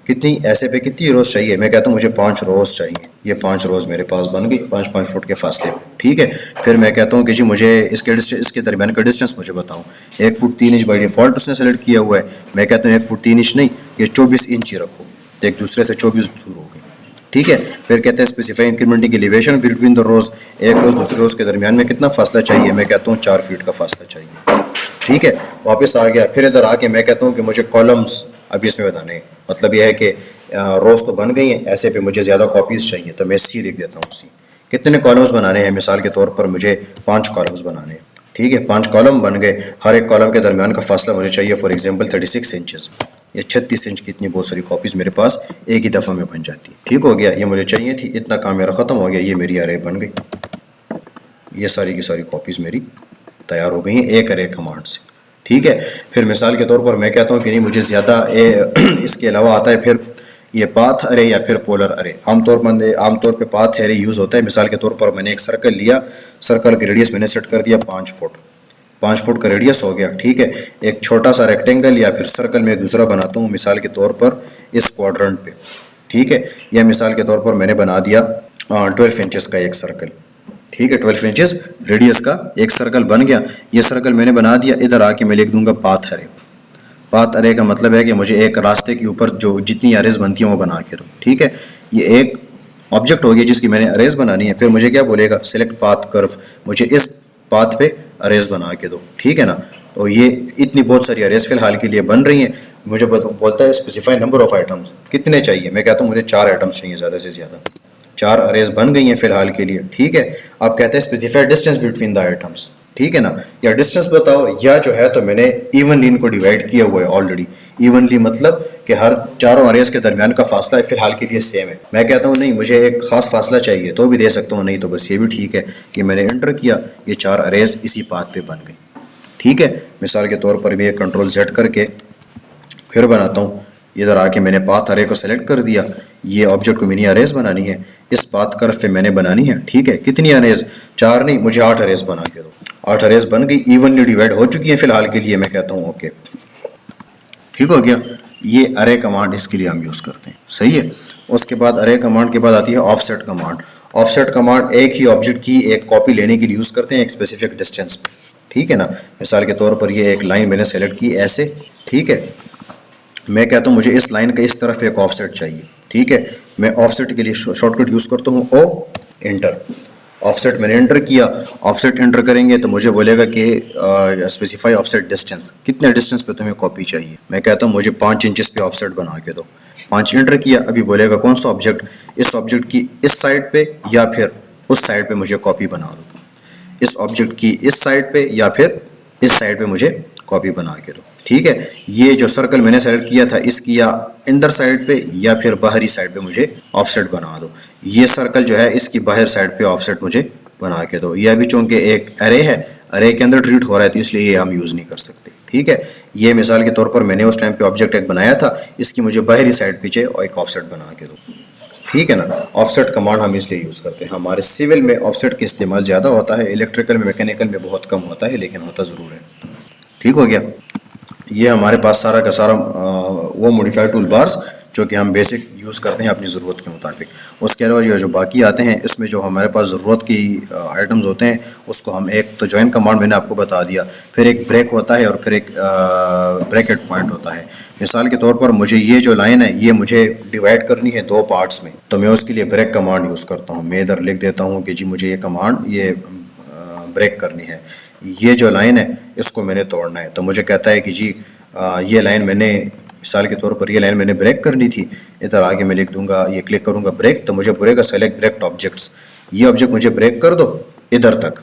कितनी? ऐसे पे कितनी रोज़ चाहिए? मैं कहता हूँ मुझे 5 रोज़ चाहिए। ये 5 रोज़ मेरे पास बन गई 5-5 फुट के फासले पे, ठीक है। फिर मैं कहता हूँ कि जी मुझे इसके दरमियान का डिस्टेंस मुझे बताओ। 1 फुट 3 इंच बाई डिफ़ॉल्ट उसने सेलेक्ट किया हुआ है। मैं कहता हूँ 1 फुट 3 इंच नहीं, ये 24 इंच ही रखो, तो एक दूसरे से 24 दूर हो गए, ठीक है। फिर कहते हैं specify incriminating elevation between the रोज़, एक रोज़ दूसरे रोज़ के दरमियान में कितना फासला चाहिए। मैं कहता हूँ 4 फीट का फासला चाहिए, ठीक है। वापस आ गया, फिर इधर आके मैं कहता हूँ कि मुझे कॉलम्स अभी इसमें बनाने हैं। मतलब यह है कि रोज़ तो बन गई हैं, ऐसे पे मुझे ज़्यादा कॉपीज़ चाहिए, तो मैं सी लिख देता हूँ सी। कितने कॉलम्स बनाने हैं, मिसाल के तौर पर मुझे 5 कॉलम्स बनाने हैं, ठीक है। 5 कॉलम बन गए, हर एक कॉलम के दरमियान का फासला मुझे चाहिए फॉर एग्जांपल 36 इंचेस। ये 36 इंच की इतनी बहुत सारी कॉपीज़ मेरे पास एक ही दफ़ा में बन जाती है, ठीक हो गया। ये मुझे चाहिए थी, इतना काम मेरा ख़त्म हो गया, ये मेरी अरे बन गई। ये सारी की सारी कॉपीज़ मेरी तैयार हो गई हैं एक अरे कमांड से, ठीक है। फिर मिसाल के तौर पर मैं कहता हूँ कि नहीं मुझे ज़्यादा इसके अलावा आता है फिर ये पाथ अरे या फिर पोलर अरे। आमतौर पे पाथ अरे यूज़ होता है। मिसाल के तौर पर मैंने एक सर्कल लिया, सर्कल की रेडियस मैंने सेट कर दिया 5 फुट, 5 फुट का रेडियस हो गया, ठीक है। एक छोटा सा रेक्टेंगल या फिर सर्कल में दूसरा बनाता हूँ, मिसाल के तौर पर इस क्वाड्रेंट पे, ठीक है। या मिसाल के तौर पर मैंने बना दिया 12 इंचेस का एक सर्कल, ठीक है। 12 इंचेस रेडियस का एक सर्कल बन गया। ये सर्कल मैंने बना दिया, इधर आके मैं लिख दूंगा पाथ अरे। पाथ अरे का मतलब है कि मुझे एक रास्ते के ऊपर जो जितनी अरेज बनती हैं वो बना के दो, ठीक है। ये एक ऑब्जेक्ट हो गया जिसकी मैंने अरेज बनानी है। फिर मुझे क्या बोलेगा, सिलेक्ट पाथ कर्व, मुझे इस पाथ पे अरेज बना के दो, ठीक है ना। तो ये इतनी बहुत सारी अरेज फिलहाल के लिए बन रही हैं। मुझे बोलता है स्पेसिफाई नंबर ऑफ आइटम्स, कितने चाहिए। मैं कहता हूँ मुझे 4 आइटम्स चाहिए, ज़्यादा से ज़्यादा 4 अरेज बन गई हैं फिलहाल के लिए, ठीक है। अब कहते हैं specify distance between the items, ठीक है ना। या डिस्टेंस बताओ, या जो है तो मैंने इवनली इनको डिवाइड किया हुआ है ऑलरेडी। इवनली मतलब कि हर चारों अरेज के दरमियान का फासला फिलहाल के लिए सेम है। मैं कहता हूँ नहीं मुझे एक खास फासला चाहिए तो भी दे सकता हूँ, नहीं तो बस ये भी ठीक है कि मैंने एंटर किया, ये 4 अरेज इसी पाथ पे बन गई, ठीक है। मिसाल के तौर पर भी एक कंट्रोल Z करके फिर बनाता हूँ। इधर आके मैंने पाथ अरे को सेलेक्ट कर दिया, ये ऑब्जेक्ट को मिनी अरेज बनानी है, इस पाथ कर्व पे मैंने बनानी है, ठीक है। कितनी अरेज, 4 नहीं, मुझे 8 अरेज बना के दो। 8 अरेज बन गई, इवनली डिवाइड हो चुकी है फिलहाल के लिए। मैं कहता हूँ ओके, ठीक हो गया। ये अरे कमांड इसके लिए हम यूज़ करते हैं, सही है। उसके बाद अरे कमांड के बाद आती है ऑफसेट कमांड। ऑफसेट कमांड एक ही ऑब्जेक्ट की एक कॉपी लेने के लिए यूज़ करते हैं एक स्पेसिफिक डिस्टेंस पे, ठीक है ना। मिसाल के तौर पर ये एक लाइन मैंने सेलेक्ट की ऐसे, ठीक है। मैं कहता हूँ मुझे इस लाइन का इस तरफ एक ऑफसेट चाहिए, ठीक है। मैं ऑफसेट के लिए शॉर्टकट यूज़ करता हूँ ओ एंटर। ऑफसेट मैंने एंटर किया, ऑफसेट एंटर करेंगे तो मुझे बोलेगा कि स्पेसिफाई ऑफसेट डिस्टेंस, कितने डिस्टेंस पे तुम्हें कॉपी चाहिए। मैं कहता हूँ मुझे 5 इंचेस पे ऑफसेट बना के दो। 5 एंटर किया, अभी बोलेगा कौन सा ऑब्जेक्ट, इस ऑब्जेक्ट की इस साइड पे या फिर उस साइड पे मुझे कॉपी बना दो। इस ऑब्जेक्ट की इस साइड पे या फिर इस साइड पे मुझे कॉपी बना के दो, ठीक है। ये जो सर्कल मैंने सेलेक्ट किया था इसकी या अंदर साइड पे या फिर बाहरी साइड पे मुझे ऑफसेट बना दो। ये सर्कल जो है इसकी बाहर साइड पे ऑफसेट मुझे बना के दो। यह भी चूंकि एक अरे है, अरे के अंदर ट्रीट हो रहा है तो इसलिए ये हम यूज़ नहीं कर सकते, ठीक है। ये मिसाल के तौर पर मैंने उस टाइम पे ऑब्जेक्ट एक बनाया था, इसकी मुझे बाहरी साइड पीछे और एक ऑफसेट बना के दो, ठीक है ना। ऑफसेट कमांड हम इसलिए यूज़ करते हैं। हमारे सिविल में ऑफसेट का इस्तेमाल ज़्यादा होता है, इलेक्ट्रिकल में मैकेनिकल में बहुत कम होता है, लेकिन होता ज़रूर है, ठीक हो गया। ये हमारे पास सारा का सारा वो मॉडिफाइड टूल बार्स जो कि हम बेसिक यूज़ करते हैं अपनी ज़रूरत के मुताबिक। उसके अलावा ये जो बाकी आते हैं इसमें जो हमारे पास ज़रूरत की आइटम्स होते हैं उसको हम एक तो ज्वाइन कमांड मैंने आपको बता दिया, फिर एक ब्रेक होता है और फिर एक ब्रैकेट पॉइंट होता है। मिसाल के तौर पर मुझे ये जो लाइन है ये मुझे डिवाइड करनी है 2 पार्ट्स में, तो मैं उसके लिए ब्रेक कमांड यूज़ करता हूँ। मैं इधर लिख देता हूँ कि जी मुझे ये कमांड ये ब्रेक करनी है, ये जो लाइन है इसको मैंने तोड़ना है। तो मुझे कहता है कि जी ये लाइन मैंने मिसाल के तौर पर ये लाइन मैंने ब्रेक करनी थी, इधर आगे मैं लिख दूंगा, ये क्लिक करूंगा ब्रेक, तो मुझे बोलेगा सेलेक्ट ब्रेक्ड ऑब्जेक्ट्स, ये ऑब्जेक्ट मुझे ब्रेक कर दो इधर तक।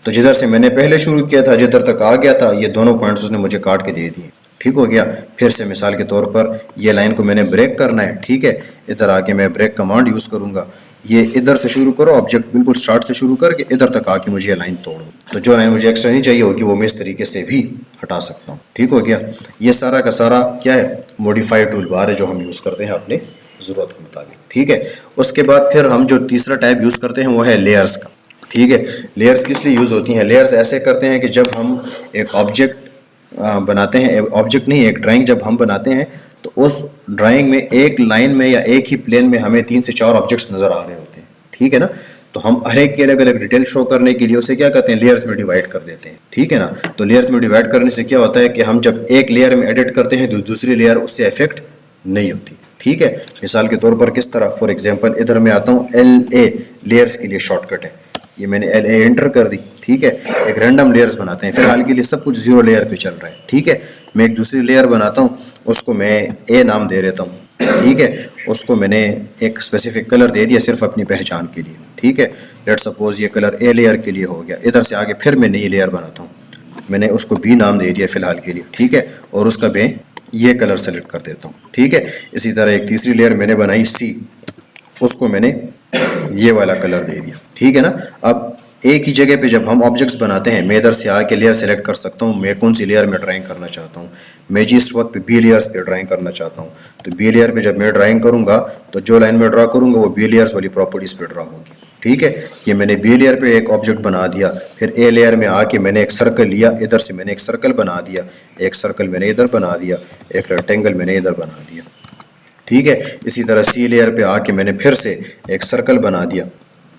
तो जिधर से मैंने पहले शुरू किया था जिधर तक आ गया था ये दोनों पॉइंट्स उसने मुझे काट के दे दिए, ठीक हो गया। फिर से मिसाल के तौर पर ये लाइन को मैंने ब्रेक करना है, ठीक है। इधर आके मैं ब्रेक कमांड यूज़ करूंगा, ये इधर से शुरू करो, ऑब्जेक्ट बिल्कुल स्टार्ट से शुरू करके इधर तक आके मुझे ये लाइन तोड़ दो। तो जो लाइन मुझे एक्स्ट्रा नहीं चाहिए होगी वो मैं इस तरीके से भी हटा सकता हूँ, ठीक हो गया। ये सारा का सारा क्या है, मॉडिफाइड टूल बार है जो हम यूज़ करते हैं अपने ज़रूरत के मुताबिक, ठीक है। उसके बाद फिर हम जो तीसरा टाइप यूज़ करते हैं वो है लेयर्स का, ठीक है। लेयर्स किस लिए यूज़ होती हैं, लेयर्स ऐसे करते हैं कि जब हम एक ऑब्जेक्ट बनाते हैं, ऑब्जेक्ट नहीं एक ड्राइंग जब हम बनाते हैं तो उस ड्राइंग में एक लाइन में या एक ही प्लेन में हमें 3 से 4 ऑब्जेक्ट्स नज़र आ रहे होते हैं, ठीक है ना। तो हम हर एक की अलग अलग डिटेल शो करने के लिए उसे क्या कहते हैं, लेयर्स में डिवाइड कर देते हैं, ठीक है ना। तो लेयर्स में डिवाइड करने से क्या होता है कि हम जब एक लेयर में एडिट करते हैं तो दूसरी लेयर उससे इफेक्ट नहीं होती, ठीक है। मिसाल के तौर पर किस तरह, फॉर एग्जांपल इधर मैं आता हूँ LA लेयर्स के लिए शॉर्टकट है, ये मैंने LA एंटर कर दी, ठीक है। एक रैंडम लेयर्स बनाते हैं, फिलहाल के लिए सब कुछ 0 लेयर पे चल रहा है, ठीक है। मैं एक दूसरी लेयर बनाता हूँ, उसको मैं A नाम दे देता हूँ, ठीक है। उसको मैंने एक स्पेसिफिक कलर दे दिया सिर्फ अपनी पहचान के लिए, ठीक है। लेट सपोज ये कलर A लेयर के लिए हो गया। इधर से आगे फिर मैं नई लेयर बनाता हूँ, मैंने उसको B नाम दे दिया फिलहाल के लिए, ठीक है। और उसका मैं ये कलर सेलेक्ट कर देता हूँ, ठीक है। इसी तरह एक तीसरी लेयर मैंने बनाई C, उसको मैंने ये वाला कलर दे दिया, ठीक है ना। अब एक ही जगह पे जब हम ऑब्जेक्ट्स बनाते हैं, मैं इधर से आके लेयर सेलेक्ट कर सकता हूँ मैं कौन सी लेयर में ड्राइंग करना चाहता हूँ। मैं जिस वक्त पे B लेयर्स पे ड्राइंग करना चाहता हूँ, तो B लेयर पे जब मैं ड्राइंग करूँगा तो जो लाइन में ड्रा करूँगा वो B लेयर्स वाली प्रॉपर्टीज पे ड्रा होगी, ठीक है। ये मैंने B लेयर पे एक ऑब्जेक्ट बना दिया, फिर A लेयर में आके मैंने एक सर्कल लिया, इधर से मैंने एक सर्कल बना दिया, एक सर्कल मैंने इधर बना दिया, एक रेक्टेंगल मैंने इधर बना दिया, ठीक है। इसी तरह C लेयर पे आके मैंने फिर से एक सर्कल बना दिया,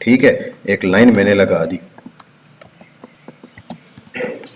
ठीक है, एक लाइन मैंने लगा दी,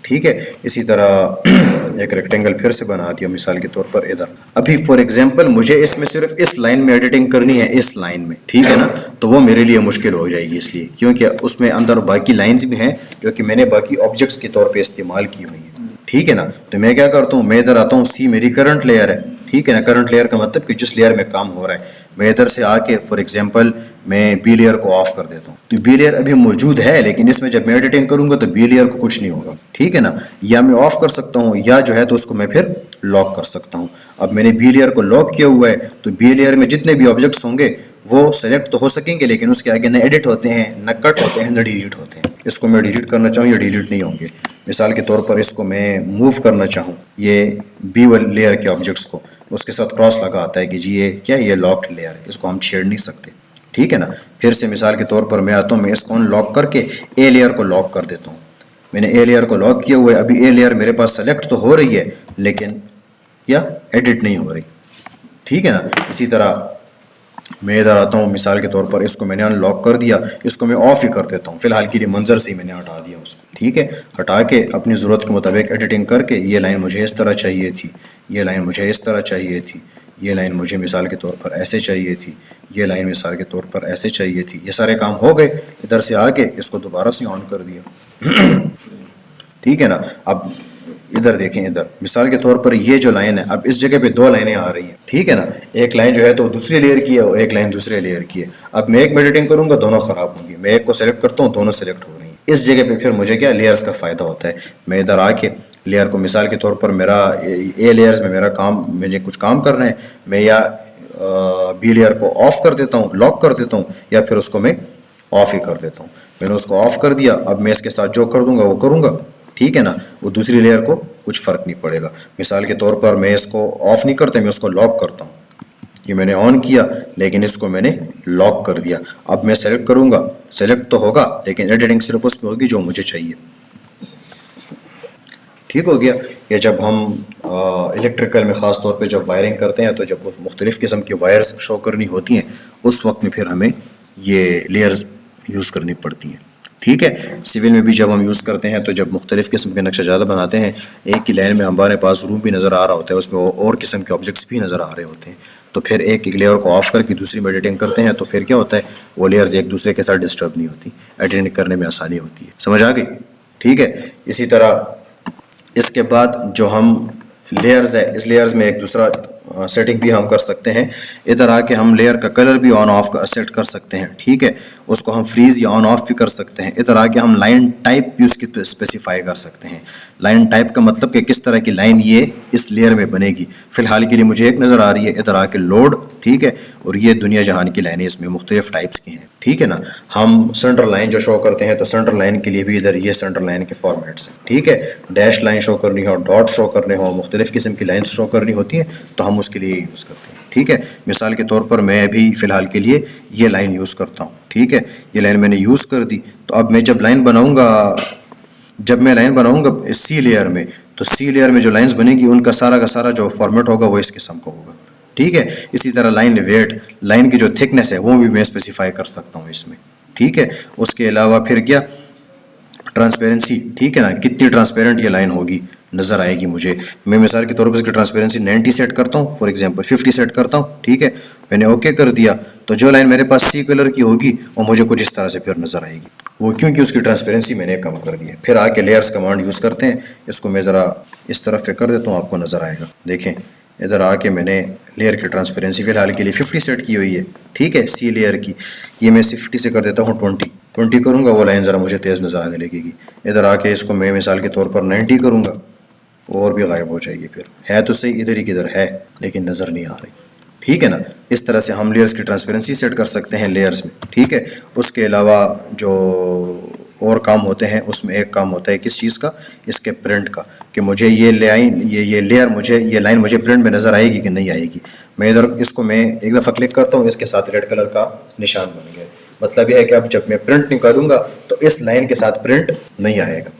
ठीक है। इसी तरह एक रेक्टेंगल फिर से बना दिया मिसाल के तौर पर इधर। अभी फॉर एग्जांपल मुझे इसमें सिर्फ इस लाइन में एडिटिंग करनी है, इस लाइन में, ठीक है ना। तो वो मेरे लिए मुश्किल हो जाएगी, इसलिए क्योंकि उसमें अंदर बाकी लाइंस भी हैं जो कि मैंने बाकी ऑब्जेक्ट्स के तौर पे इस्तेमाल की हुई हैं, ठीक है ना। तो मैं क्या करता हूँ, मैं इधर आता हूँ, C मेरी करंट लेयर है, ठीक है ना। करंट लेयर का मतलब कि जिस लेयर में काम हो रहा है, मैं इधर से आके फॉर एग्जांपल मैं B लेयर को ऑफ कर देता हूँ। तो B लेयर अभी मौजूद है, लेकिन इसमें जब मैं एडिटिंग करूंगा तो B लेयर को कुछ नहीं होगा, ठीक है ना। या मैं ऑफ कर सकता हूँ, या जो है तो उसको मैं फिर लॉक कर सकता हूँ। अब मैंने B लेयर को लॉक किया हुआ है, तो B लेयर में जितने भी ऑब्जेक्ट्स होंगे वो सेलेक्ट तो हो सकेंगे, लेकिन उसके आगे न एडिट होते हैं, न कट होते हैं, न डिलीट होते हैं। इसको मैं डिलीट करना चाहूँ, ये डिलीट नहीं होंगे। मिसाल के तौर पर इसको मैं मूव करना चाहूँ, ये B वाली लेयर के ऑब्जेक्ट्स को, उसके साथ क्रॉस लगा आता है कि जी ये क्या है, ये लॉक्ड लेयर है, इसको हम छेड़ नहीं सकते, ठीक है ना। फिर से मिसाल के तौर पर मैं आता हूँ, मैं इसको अनलॉक करके A लेयर को लॉक कर देता हूँ। मैंने A लेयर को लॉक किया हुआ है, अभी A लेयर मेरे पास सेलेक्ट तो हो रही है लेकिन या एडिट नहीं हो रही, ठीक है ना। इसी तरह मैं इधर आता हूँ, मिसाल के तौर पर इसको मैंने अनलॉक कर दिया, इसको मैं ऑफ ही कर देता हूँ, फिलहाल के लिए मंजर से ही मैंने हटा दिया उसको, ठीक है। हटा के अपनी ज़रूरत के मुताबिक एडिटिंग करके, ये लाइन मुझे इस तरह चाहिए थी, ये लाइन मुझे इस तरह चाहिए थी, ये लाइन मुझे मिसाल के तौर पर ऐसे चाहिए थी, ये लाइन मिसाल के तौर पर ऐसे चाहिए थी। ये सारे काम हो गए, इधर से आके इसको दोबारा से ऑन कर दिया, ठीक है ना। अब इधर देखें, इधर मिसाल के तौर पर ये जो लाइन है, अब इस जगह पे 2 लाइनें आ रही हैं, ठीक है ना। एक लाइन जो है तो दूसरी लेयर की है और एक लाइन दूसरे लेयर की है। अब मैं एक में एडिटिंग करूंगा, दोनों खराब होंगी, मैं एक को सेलेक्ट करता हूँ, दोनों सेलेक्ट हो रही हैं। इस जगह पे फिर मुझे क्या, लेयर्स का फ़ायदा होता है। मैं इधर आके लेयर को, मिसाल के तौर पर मेरा A लेयर्स में मेरा काम, मुझे कुछ काम करना है, मैं या B लेयर को ऑफ कर देता हूँ, लॉक कर देता हूँ, या फिर उसको मैं ऑफ ही कर देता हूँ। मैंने उसको ऑफ कर दिया, अब मैं इसके साथ जो कर दूंगा वो करूँगा, ठीक है ना। वो दूसरी लेयर को कुछ फ़र्क नहीं पड़ेगा। मिसाल के तौर पर मैं इसको ऑफ नहीं करता, मैं उसको लॉक करता हूँ। ये मैंने ऑन किया लेकिन इसको मैंने लॉक कर दिया। अब मैं सेलेक्ट करूँगा, सेलेक्ट तो होगा लेकिन एडिटिंग सिर्फ उसमें होगी जो मुझे चाहिए, ठीक हो गया। या जब हम इलेक्ट्रिकल में ख़ास तौर पे जब वायरिंग करते हैं, तो जब मुख्तलिफ़ किस्म की वायर्स शो करनी होती हैं, उस वक्त में फिर हमें ये लेयर्स यूज़ करनी पड़ती हैं, ठीक है। सिविल में भी जब हम यूज़ करते हैं, तो जब मुख्तलिफ़ किस्म के नक्शा ज़्यादा बनाते हैं, एक ही लाइन में हमारे पास रूम भी नज़र आ रहा होता है, उसमें और किस्म के ऑब्जेक्ट्स भी नज़र आ रहे होते हैं, तो फिर एक लेयर को ऑफ करके दूसरी में एडिटिंग करते हैं, तो फिर क्या होता है, वो लेयर्स एक दूसरे के साथ डिस्टर्ब नहीं होती, एडिटिंग करने में आसानी होती है। समझ आ गई, ठीक है। इसी तरह इसके बाद जो हम लेयर्स है, इस लेयर्स में एक दूसरा सेटिंग भी हम कर सकते हैं। इधर आके हम लेयर का कलर भी ऑन ऑफ का सेट कर सकते हैं, ठीक है। उसको हम फ्रीज या ऑन ऑफ भी कर सकते हैं। इधर आके हम लाइन टाइप भी उसकी स्पेसिफाई कर सकते हैं। लाइन टाइप का मतलब कि किस तरह की लाइन ये इस लेयर में बनेगी। फिलहाल के लिए मुझे एक नज़र आ रही है, इधर आके लोड, ठीक है। और ये दुनिया जहान की लाइनें इसमें मुख्तलिफ टाइप्स की हैं, ठीक है ना। हम सेंटर लाइन जो शो करते हैं, तो सेंटर लाइन के लिए भी इधर ये सेंटर लाइन के फॉर्मेट्स हैं, ठीक है। डैश लाइन शो करनी हो, डॉट शो करने हो, मुख्तलिफ किस्म की लाइन शो करनी होती हैं, तो हम उसके लिए यूज़ करते हैं, ठीक है। मिसाल के तौर पर मैं अभी फ़िलहाल के लिए ये लाइन यूज़ करता हूँ, ठीक है। ये लाइन मैंने यूज़ कर दी, तो अब मैं जब लाइन बनाऊँगा, जब मैं लाइन बनाऊँगा C लेयर में, तो C लेयर में जो लाइंस बनेगी उनका सारा का सारा जो फॉर्मेट होगा वो इस किस्म का होगा, ठीक है। इसी तरह लाइन वेट, लाइन की जो थिकनेस है वो भी मैं स्पेसिफाई कर सकता हूँ इसमें, ठीक है। उसके अलावा फिर क्या, ट्रांसपेरेंसी, ठीक है ना, कितनी ट्रांसपेरेंट ये लाइन होगी नज़र आएगी मुझे। मैं मिसाल के तौर पर इसकी ट्रांसपेरेंसी 90 सेट करता हूँ, फॉर एग्जांपल 50 सेट करता हूँ, ठीक है। मैंने ओके कर दिया तो जो लाइन मेरे पास सी कलर की होगी वो मुझे कुछ इस तरह से फिर नज़र आएगी, वो क्योंकि उसकी ट्रांसपेरेंसी मैंने कम कर दी है। फिर आके लेयर्स कमांड यूज़ करते हैं। इसको मैं ज़रा इस तरफ पे कर देता हूँ, आपको नज़र आएगा। देखें इधर आके मैंने लेयर की ट्रांसपेरेंसी फ़िलहाल के लिए 50 सेट की हुई है, ठीक है, सी लेयर की। ये मैं 50 से कर देता हूँ 20 करूँगा, वो लाइन ज़रा मुझे तेज़ नज़र आने लगेगी। इधर आके इसको मैं मिसाल के तौर पर 90 करूँगा, और भी गायब हो जाएगी। फिर है तो सही इधर ही किधर है, लेकिन नज़र नहीं आ रही, ठीक है ना। इस तरह से हम लेयर्स की ट्रांसपेरेंसी सेट कर सकते हैं लेयर्स में, ठीक है। उसके अलावा जो और काम होते हैं उसमें एक काम होता है किस चीज़ का, इसके प्रिंट का, कि मुझे ये लाइन ये लेयर मुझे ये लाइन मुझे प्रिंट में नज़र आएगी कि नहीं आएगी। मैं इधर इसको मैं एक दफ़ा क्लिक करता हूँ, इसके साथ रेड कलर का निशान बन गया। मतलब यह है कि अब जब मैं प्रिंट नहीं करूँगा तो इस लाइन के साथ प्रिंट नहीं आएगा,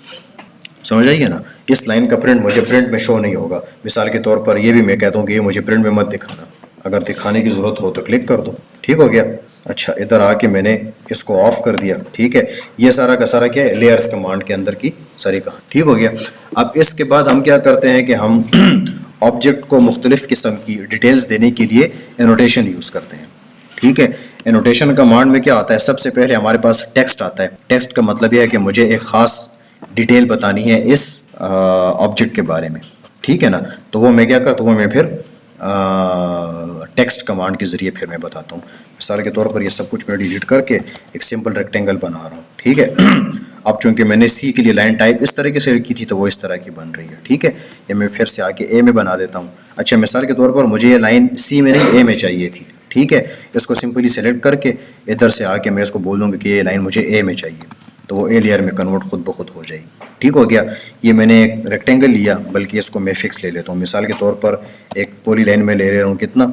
समझ आइए ना। इस लाइन का प्रिंट मुझे प्रिंट में शो नहीं होगा। मिसाल के तौर पर ये भी मैं कहता हूँ कि ये मुझे प्रिंट में मत दिखाना, अगर दिखाने की ज़रूरत हो तो क्लिक कर दो, ठीक हो गया। अच्छा इधर आके मैंने इसको ऑफ कर दिया, ठीक है। ये सारा का सारा क्या है, लेयर्स कमांड के अंदर की सारी कहानी, ठीक हो गया। अब इसके बाद हम क्या करते हैं कि हम ऑब्जेक्ट को मुख्तलिफ किस्म की डिटेल्स देने के लिए एनोटेशन यूज़ करते हैं, ठीक है। एनोटेशन कमांड में क्या आता है, सबसे पहले हमारे पास टेक्स्ट आता है। टेक्स्ट का मतलब यह है कि मुझे एक ख़ास डिटेल बतानी है इस ऑब्जेक्ट के बारे में, ठीक है ना। तो वो मैं क्या करता हूँ, वो मैं फिर टेक्स्ट कमांड के ज़रिए फिर मैं बताता हूँ। मिसाल के तौर पर ये सब कुछ मैं डिलीट करके एक सिंपल रेक्टेंगल बना रहा हूँ, ठीक है। अब चूंकि मैंने सी के लिए लाइन टाइप इस तरीके से की थी तो वो इस तरह की बन रही है, ठीक है। ये मैं फिर से आके ए में बना देता हूँ। अच्छा मिसाल के तौर पर मुझे ये लाइन सी में नहीं ए में चाहिए थी, ठीक है। इसको सिंपली सेलेक्ट करके इधर से आके मैं इसको बोल दूँगा कि ये लाइन मुझे ए में चाहिए, तो वो ए लेयर में कन्वर्ट खुद ब खुद हो जाएगी, ठीक हो गया। ये मैंने एक रेक्टेंगल लिया, बल्कि इसको मैं फिक्स ले लेता हूँ। मिसाल के तौर पर एक पॉली लाइन में ले रहा हूँ, कितना,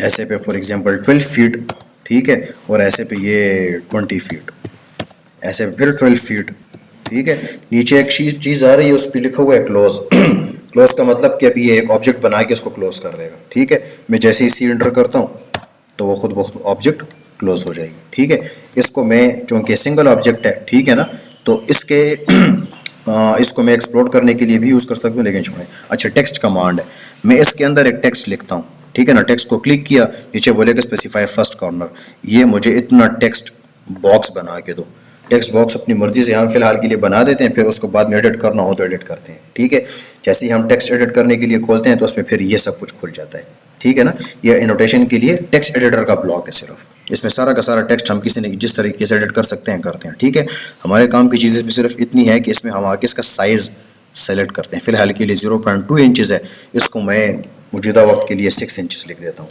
ऐसे पे फॉर एग्जांपल 12 फीट, ठीक है, और ऐसे पे ये 20 फीट, ऐसे पे फिर 12 फीट, ठीक है। नीचे एक चीज़ आ रही है, उस पर लिखा हुआ है क्लोज। क्लोज का मतलब कि अभी ये एक ऑब्जेक्ट बना के इसको क्लोज कर देगा, ठीक है। मैं जैसे ही सी एंटर करता हूँ तो वो खुद ब खुद ऑब्जेक्ट क्लोज हो जाएगी, ठीक है। इसको मैं चूँकि सिंगल ऑब्जेक्ट है, ठीक है ना, तो इसके इसको मैं एक्सप्लोर करने के लिए भी यूज़ कर सकता हूँ, लेकिन छोड़ें। अच्छा टेक्स्ट कमांड है, मैं इसके अंदर एक टेक्स्ट लिखता हूँ, ठीक है ना। टेक्स्ट को क्लिक किया, नीचे बोलेगा स्पेसिफाई फर्स्ट कॉर्नर, ये मुझे इतना टेक्स्ट बॉक्स बना के दो। टेक्स्ट बॉक्स अपनी मर्जी से हम फिलहाल के लिए बना देते हैं, फिर उसको बाद में एडिट करना हो तो एडिट करते हैं, ठीक है। जैसे ही हम टेक्स्ट एडिट करने के लिए खोलते हैं तो उसमें फिर ये सब कुछ खुल जाता है, ठीक है ना। ये एनोटेशन के लिए टेक्स्ट एडिटर का ब्लॉक है सिर्फ, इसमें सारा का सारा टेक्स्ट हम किसी ने जिस तरीके से एडिट कर सकते हैं करते हैं, ठीक है। हमारे काम की चीज़ इसमें सिर्फ इतनी है कि इसमें हम आके इसका साइज़ सेलेक्ट करते हैं। फिलहाल के लिए 0.2 इंचज़ है, इसको मैं मौजूदा वक्त के लिए 6 इंचज़ लिख देता हूँ,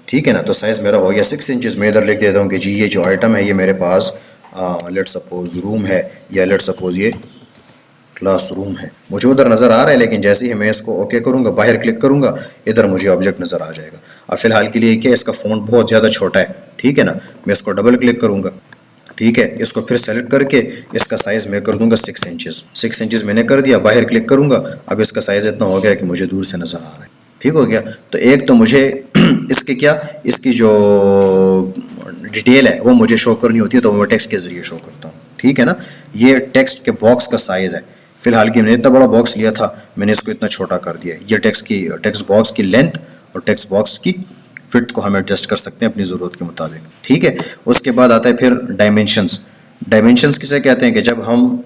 ठीक है ना। तो साइज़ मेरा हो गया 6 इंचज़। मैं इधर लिख देता हूँ कि जी ये जो आइटम है ये मेरे पास लेट सपोज रूम है, या लेट सपोज ये क्लासरूम है, मुझे उधर नज़र आ रहा है। लेकिन जैसे ही मैं इसको ओके करूँगा, बाहर क्लिक करूँगा, इधर मुझे ऑब्जेक्ट नज़र आ जाएगा। अब फिलहाल के लिए क्या, इसका फ़ॉन्ट बहुत ज़्यादा छोटा है, ठीक है ना। मैं इसको डबल क्लिक करूँगा, ठीक है। इसको फिर सेलेक्ट करके इसका साइज़ मैं कर दूँगा 6 इंचज़। 6 इंचज़ मैंने कर दिया, बाहर क्लिक करूँगा, अब इसका साइज़ इतना हो गया कि मुझे दूर से नज़र आ रहा है, ठीक हो गया। तो एक तो मुझे इसके क्या, इसकी जो डिटेल है वो मुझे शो करनी होती है, तो मैं टेक्स्ट के ज़रिए शो करता हूँ, ठीक है ना। ये टेक्स्ट के बॉक्स का साइज़ है। फिलहाल की मैंने इतना बड़ा बॉक्स लिया था, मैंने इसको इतना छोटा कर दिया। ये टेक्स्ट बॉक्स की लेंथ और टेक्स्ट बॉक्स की फिट को हम एडजस्ट कर सकते हैं अपनी ज़रूरत के मुताबिक, ठीक है। उसके बाद आता है फिर डायमेंशंस। डायमेंशंस किसे कहते हैं कि जब हम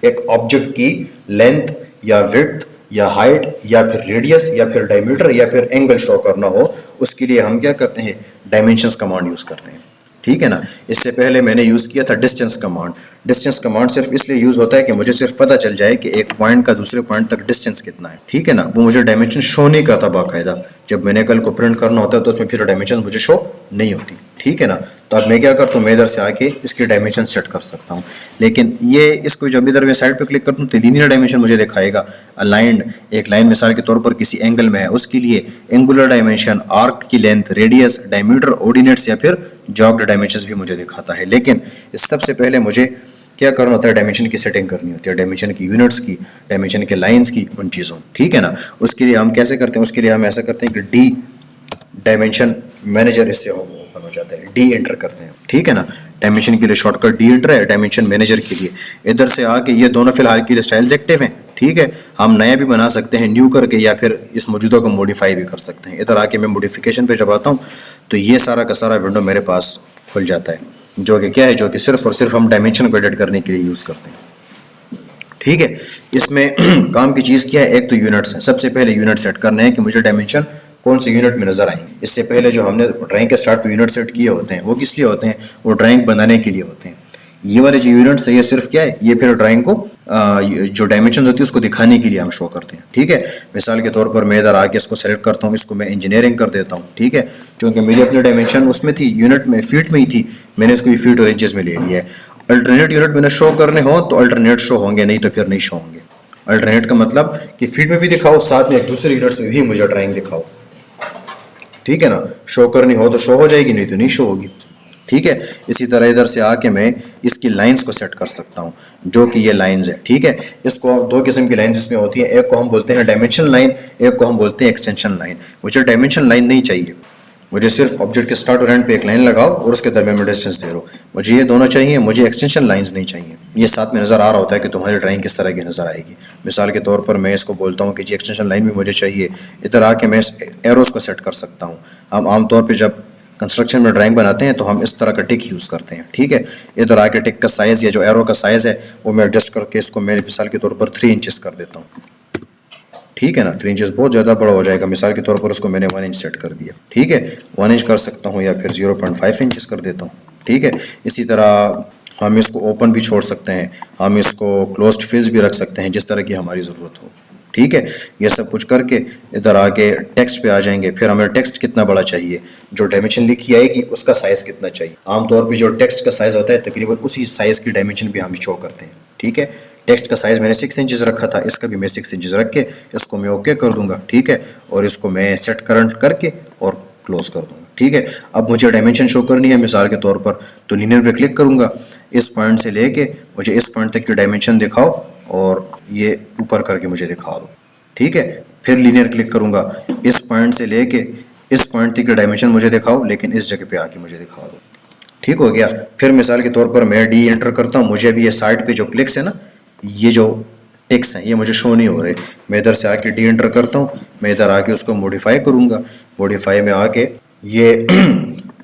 एक ऑब्जेक्ट की लेंथ या विड्थ या हाइट या फिर रेडियस या फिर डायमीटर या फिर एंगल शो करना हो, उसके लिए हम क्या करते हैं, डायमेंशंस कमांड यूज़ करते हैं, ठीक है ना। इससे पहले मैंने यूज़ किया था डिस्टेंस कमांड। डिस्टेंस कमांड सिर्फ इसलिए यूज़ होता है कि मुझे सिर्फ पता चल जाए कि एक पॉइंट का दूसरे पॉइंट तक डिस्टेंस कितना है, ठीक है ना। वो मुझे डायमेंशन शो नहीं करता बाकायदा। जब मैंने कल को प्रिंट करना होता है तो उसमें फिर डायमेंशन मुझे शो नहीं होती, ठीक है ना। तो अब मैं क्या करता हूँ, मैं इधर से आके इसकी डायमेंशन सेट कर सकता हूँ। लेकिन ये इसको जब इधर मैं साइड पे क्लिक करता हूँ तो लीनियर डायमेंशन मुझे दिखाएगा। अलाइंड एक लाइन मिसाल के तौर पर किसी एंगल में है, उसके लिए एंगुलर डायमेंशन, आर्क की लेंथ, रेडियस, डायमीटर, ऑर्डिनेट्स या फिर जॉग्ड डायमेंशंस भी मुझे दिखाता है। लेकिन इस सबसे पहले मुझे क्या करना होता है, डायमेंशन की सेटिंग करनी होती है, डायमेंशन की यूनिट्स की, डायमेंशन के लाइंस की, उन चीज़ों, ठीक है ना। उसके लिए हम कैसे करते हैं, उसके लिए हम ऐसा करते हैं कि डी डायमेंशन मैनेजर इससे हो जाता है, डी एंटर करते हैं, ठीक है ना। डायमेंशन के लिए शॉर्टकट डी एंटर है, डायमेंशन मैनेजर के लिए इधर से आके ये दोनों फिलहाल के लिए स्टाइल्स एक्टिव हैं, ठीक है। हम नया भी बना सकते हैं न्यू करके, या फिर इस मौजूदा को मॉडिफाई भी कर सकते हैं। इधर आके मैं मॉडिफिकेशन पे जब आता हूँ तो ये सारा का सारा विंडो मेरे पास खुल जाता है, जो कि क्या है, जो कि सिर्फ और सिर्फ हम डायमेंशन को एडिट करने के लिए यूज़ करते हैं, ठीक है। इसमें काम की चीज़ क्या है, एक तो यूनिट्स है। सबसे पहले यूनिट सेट करना है कि मुझे डायमेंशन कौन से यूनिट में नजर आएंगे। इससे पहले जो हमने ड्राइंग के स्टार्ट पे यूनिट सेट किए होते हैं वो किस लिए होते हैं, वो ड्राइंग बनाने के लिए होते हैं। ये वाले जो यूनिट्स है ये सिर्फ क्या है, ये फिर ड्राइंग को जो डायमेंशन होती है उसको दिखाने के लिए हम शो करते हैं, ठीक है। मिसाल के तौर पर मैं इधर आके इसको सेलेक्ट करता हूँ, इसको मैं इंजीनियरिंग कर देता हूँ, ठीक है। क्योंकि मेरी अपनी डायमेंशन उसमें थी, यूनिट में, फीट में ही थी, मैंने इसको फीट और इंचेस में ले लिया है। अल्टरनेट यूनिट मैंने शो करने हो तो अल्टरनेट शो होंगे, नहीं तो फिर नहीं शो होंगे। अल्टरनेट का मतलब कि फीट में भी दिखाओ, साथ में एक दूसरे यूनिट्स में भी मुझे ड्राइंग दिखाओ, ठीक है ना। शो करनी हो तो शो हो जाएगी, नहीं तो नहीं शो होगी, ठीक है। इसी तरह इधर से आके मैं इसकी लाइंस को सेट कर सकता हूँ, जो कि ये लाइंस है, ठीक है। इसको दो किस्म की लाइंस इसमें होती है, एक को हम बोलते हैं डायमेंशन लाइन, एक को हम बोलते हैं एक्सटेंशन लाइन। मुझे डायमेंशन लाइन नहीं चाहिए, मुझे सिर्फ ऑब्जेक्ट के स्टार्ट और एंड पे एक लाइन लगाओ और उसके दरमियान में डिस्टेंस दे दो, मुझे ये दोनों चाहिए, मुझे एक्सटेंशन लाइंस नहीं चाहिए। ये साथ में नज़र आ रहा होता है कि तुम्हारी ड्राइंग किस तरह की नज़र आएगी। मिसाल के तौर पर मैं इसको बोलता हूँ कि जी एक्सटेंशन लाइन भी मुझे चाहिए, इधर आके मैं इस एरोस को सेट कर सकता हूँ। हम आमतौर पर जब कंस्ट्रक्शन में ड्राइंग बनाते हैं तो हम इस तरह का टिक यूज़ करते हैं, ठीक है। इधर आके टिक का साइज़ या जो एरो का साइज़ है वो मैं एडजस्ट करके इसको मैं मिसाल के तौर पर 3 इंचेस कर देता हूँ, ठीक है ना। 3 इंचेस बहुत ज़्यादा बड़ा हो जाएगा, मिसाल के तौर पर उसको मैंने 1 इंच सेट कर दिया, ठीक है। 1 इंच कर सकता हूँ या फिर 0.5 इंचेस कर देता हूँ, ठीक है। इसी तरह हम इसको ओपन भी छोड़ सकते हैं, हम इसको क्लोज्ड फिल्स भी रख सकते हैं, जिस तरह की हमारी ज़रूरत हो, ठीक है। ये सब कुछ करके इधर आके टेक्स्ट पे आ जाएंगे। फिर हमें टेक्स्ट कितना बड़ा चाहिए, जो डायमेंशन लिखी आएगी उसका साइज़ कितना चाहिए। आमतौर पर जो टेक्स्ट का साइज़ होता है तकरीबन उसी साइज़ की डायमेंशन भी हम शो करते हैं, ठीक है। टेक्स्ट का साइज़ मैंने 6 इंचेस रखा था, इसका भी मैं 6 इंचेस रख के इसको मैं ओके कर दूंगा, ठीक है। और इसको मैं सेट करंट करके और क्लोज कर दूंगा, ठीक है। अब मुझे डायमेंशन शो करनी है मिसाल के तौर पर, तो लीनियर पे क्लिक करूंगा, इस पॉइंट से लेके मुझे इस पॉइंट तक की डायमेंशन दिखाओ और ये ऊपर करके मुझे दिखा दो, ठीक है। फिर लीनियर क्लिक करूंगा, इस पॉइंट से लेके इस पॉइंट तक की डायमेंशन मुझे दिखाओ, लेकिन इस जगह पे आके मुझे दिखा दो, ठीक हो गया। फिर मिसाल के तौर पर मैं डी एंटर करता हूँ, मुझे अभी ये साइड पे जो क्लिक्स है ना, ये जो टेक्स्ट हैं ये मुझे शो नहीं हो रहे। मैं इधर से आके डी एंटर करता हूँ, मैं इधर आके उसको मॉडिफाई करूँगा, मॉडिफाई में आके ये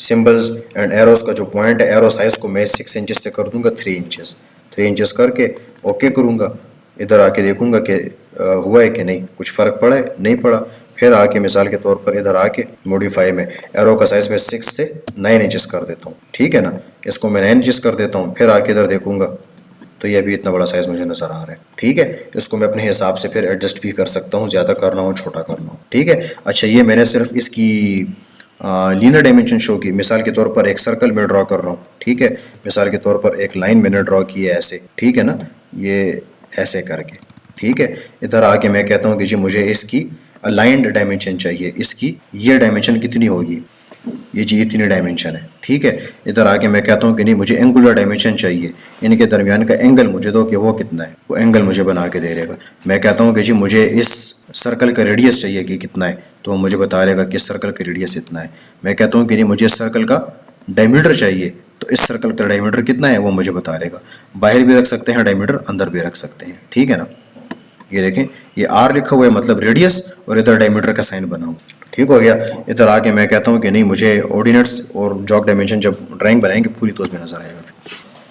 सिंबल्स एंड एरोस का जो पॉइंट है, एरो साइज को मैं 6 इंचेस से कर दूंगा 3 इंचेस, 3 इंचेस करके ओके करूँगा। इधर आके देखूंगा कि हुआ है कि नहीं, कुछ फ़र्क पड़ा है, नहीं पड़ा। फिर आके मिसाल के तौर पर इधर आके मॉडिफाई में एरो का साइज मैं 6 से 9 इंचेस कर देता हूँ, ठीक है ना। इसको मैं 9 इंचेस कर देता हूँ, फिर आके इधर देखूंगा तो ये भी इतना बड़ा साइज़ मुझे नज़र आ रहा है, ठीक है। इसको मैं अपने हिसाब से फिर एडजस्ट भी कर सकता हूँ, ज़्यादा करना हो छोटा करना हो, ठीक है। अच्छा, ये मैंने सिर्फ इसकी लीनियर डायमेंशन शो की। मिसाल के तौर पर एक सर्कल में ड्रॉ कर रहा हूँ, ठीक है। मिसाल के तौर पर एक लाइन मैंने ड्रॉ की है ऐसे, ठीक है ना, ये ऐसे करके, ठीक है। इधर आके मैं कहता हूँ कि जी मुझे इसकी अलाइंड डायमेंशन चाहिए, इसकी ये डायमेंशन कितनी होगी, ये जी इतनी डायमेंशन है, ठीक है। इधर आके मैं कहता हूँ कि नहीं मुझे एंगुलर डायमेंशन चाहिए, इनके दरमियान का एंगल मुझे दो कि वो कितना है, वो एंगल मुझे बना के दे देगा। मैं कहता हूँ कि जी मुझे इस सर्कल का रेडियस चाहिए कि कितना है, तो वो मुझे बता देगा कि इस सर्कल का रेडियस इतना है। मैं कहता हूँ कि नहीं मुझे इस सर्कल का डायमीटर चाहिए, तो इस सर्कल का डायमीटर कितना है वो मुझे बता देगा। बाहर भी रख सकते हैं डायमीटर, अंदर भी रख सकते हैं, ठीक है ना। ये देखें, ये आर लिखा हुआ है मतलब रेडियस, और इधर डायमीटर का साइन बना हुआ, ठीक हो गया। इधर आके मैं कहता हूँ कि नहीं मुझे ऑर्डिनेट्स और जॉग डायमेंशन जब ड्राइंग बनाएंगे पूरी तो उसमें नजर आएगा,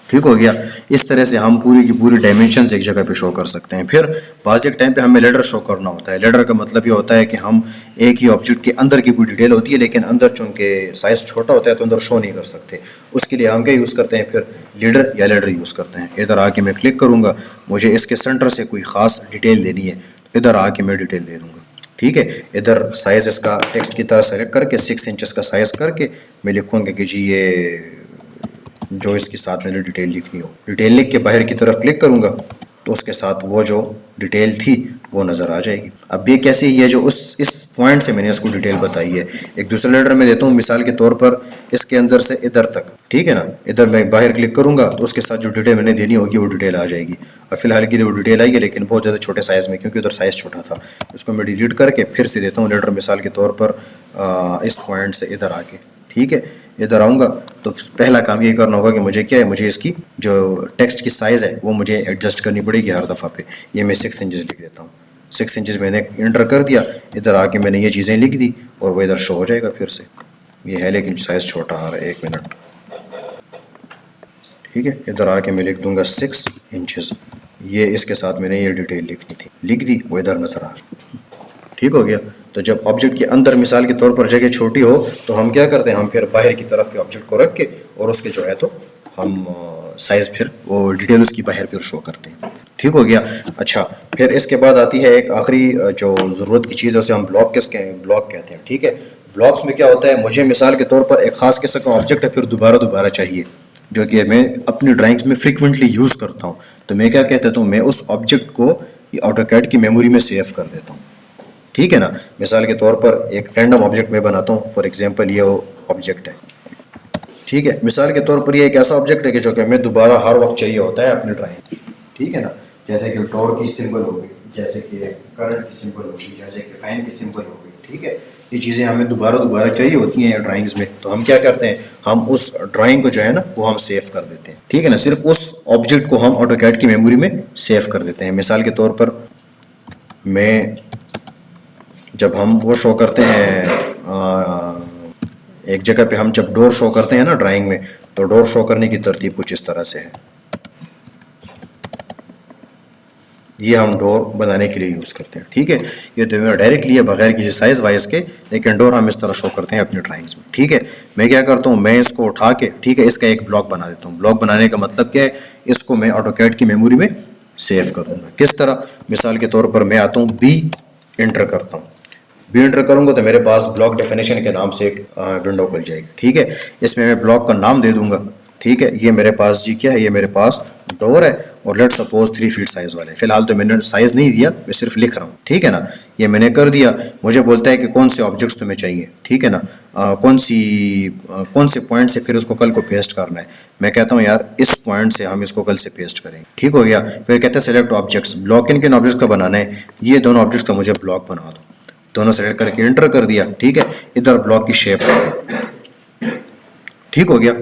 ठीक हो गया। इस तरह से हम पूरी की पूरी डायमेंशन एक जगह पे शो कर सकते हैं। फिर बाज़ एक टाइम पे हमें लेडर शो करना होता है। लेडर का मतलब ये होता है कि हम एक ही ऑब्जेक्ट के अंदर की कोई डिटेल होती है, लेकिन अंदर चूंकि साइज छोटा होता है तो अंदर शो नहीं कर सकते। उसके लिए हम क्या यूज़ करते हैं, फिर लीडर या लेडर यूज़ करते हैं। इधर आके मैं क्लिक करूँगा, मुझे इसके सेंटर से कोई ख़ास डिटेल लेनी है, इधर आके मैं डिटेल दे दूँगा, ठीक है। इधर साइज़ इसका टेक्स्ट की तरह सेलेक्ट करके 6 इंचेस का साइज़ करके मैं लिखूँगा कि जी ये जो इसके साथ मैंने डिटेल लिखनी हो, डिटेल लिख के बाहर की तरफ क्लिक करूँगा तो उसके साथ वो जो डिटेल थी वो नज़र आ जाएगी। अब ये कैसे, ये जो इस पॉइंट से मैंने इसको डिटेल बताई है, एक दूसरे लेटर में देता हूँ। मिसाल के तौर पर इसके अंदर से इधर तक, ठीक है ना, इधर मैं बाहर क्लिक करूँगा तो उसके साथ जो डिटेल मैंने देनी होगी वो डिटेल आ जाएगी। अब फिलहाल के लिए वो डिटेल आई है, लेकिन बहुत ज़्यादा छोटे साइज़ में, क्योंकि उधर साइज़ छोटा था। इसको मैं डिलीट करके फिर से देता हूँ लेटर, मिसाल के तौर पर इस पॉइंट से इधर आके, ठीक है। इधर आऊँगा तो पहला काम ये करना होगा कि मुझे क्या है, मुझे इसकी जो टेक्स्ट की साइज़ है वो मुझे एडजस्ट करनी पड़ेगी हर दफ़ा पे। ये मैं 6 इंचज़ लिख देता हूँ। 6 इंचज़ मैंने इंटर कर दिया, इधर आके मैंने ये चीज़ें लिख दी और वो इधर शो हो जाएगा फिर से। ये है लेकिन साइज़ छोटा आ रहा है, 1 मिनट। ठीक है, इधर आके मैं लिख दूंगा 6 इंचज़। ये इसके साथ मैंने ये डिटेल लिखनी थी, लिख दी, वो इधर नज़र आ रहा। ठीक हो गया। तो जब ऑब्जेक्ट के अंदर मिसाल के तौर पर जगह छोटी हो तो हम क्या करते हैं, हम फिर बाहर की तरफ के ऑब्जेक्ट को रख के और उसके जो है तो हम साइज़ फिर वो डिटेल उसकी बाहर फिर शो करते हैं। ठीक हो गया। अच्छा, फिर इसके बाद आती है एक आखिरी जो ज़रूरत की चीज़ है, उसे हम ब्लॉक कहते हैं। ठीक है, ब्लॉक्स में क्या होता है, मुझे मिसाल के तौर पर एक ख़ास किस्म का ऑब्जेक्ट है फिर दोबारा चाहिए जो कि मैं अपनी ड्राइंग्स में फ्रिक्वेंटली यूज़ करता हूँ। तो मैं क्या कहता हूँ, मैं उस ऑब्जेक्ट को ऑटोकैड की मेमोरी में सेव कर देता हूँ। ठीक है ना। मिसाल के तौर पर एक रैंडम ऑब्जेक्ट मैं बनाता हूँ, फॉर एग्जांपल ये ऑब्जेक्ट है। ठीक है, मिसाल के तौर पर ये एक ऐसा ऑब्जेक्ट है कि जो कि हमें दोबारा हर वक्त चाहिए होता है अपनी ड्राइंग। ठीक है ना, जैसे कि डोर की सिंबल हो गई, जैसे कि करंट की सिंबल हो गई, जैसे कि फैन की सिंबल हो गई। ठीक है, ये चीज़ें हमें दोबारा चाहिए होती हैं ड्राइंग्स में। तो हम क्या करते हैं, हम उस ड्राइंग को जो है ना वो हम सेव कर देते हैं। ठीक है ना, सिर्फ उस ऑब्जेक्ट को हम ऑटोकैड की मेमोरी में सेव कर देते हैं। मिसाल के तौर पर मैं जब हम वो शो करते हैं एक जगह पे, हम जब डोर शो करते हैं ना ड्राइंग में, तो डोर शो करने की तरतीब कुछ इस तरह से है। ये हम डोर बनाने के लिए यूज़ करते हैं। ठीक है, ये तो मैं डायरेक्टली है बगैर किसी साइज़ वाइज के, लेकिन डोर हम इस तरह शो करते हैं अपनी ड्राइंग्स में। ठीक है, मैं क्या करता हूँ, मैं इसको उठा के, ठीक है, इसका एक ब्लॉक बना देता हूँ। ब्लॉक बनाने का मतलब क्या है, इसको मैं ऑटोकैड की मेमोरी में सेव कर दूँगा। किस तरह, मिसाल के तौर पर मैं आता हूँ, बी इंटर करता हूँ। बी इंटर करूँगा तो मेरे पास ब्लॉक डेफिनेशन के नाम से एक विंडो खुल जाएगी। ठीक है, इसमें मैं ब्लॉक का नाम दे दूंगा। ठीक है, ये मेरे पास जी क्या है, ये मेरे पास डोर है और लेट्स सपोज 3 फीट साइज़ वाले। फिलहाल तो मैंने साइज़ नहीं दिया, मैं सिर्फ लिख रहा हूँ। ठीक है ना, ये मैंने कर दिया। मुझे बोलता है कि कौन से ऑब्जेक्ट्स तुम्हें चाहिए। ठीक है ना, कौन से पॉइंट से फिर उसको कल को पेस्ट करना है। मैं कहता हूँ यार इस पॉइंट से हम इसको कल से पेस्ट करेंगे। ठीक हो गया। फिर कहते हैं सेलेक्ट ऑब्जेक्ट्स, ब्लॉक किन ऑब्जेक्ट्स का बनाना है, ये दोनों ऑब्जेक्ट्स का मुझे ब्लॉक बना दो। दोनों सेलेक्ट करके एंटर कर दिया। ठीक है, इधर ब्लॉक की शेप है। ठीक हो गया।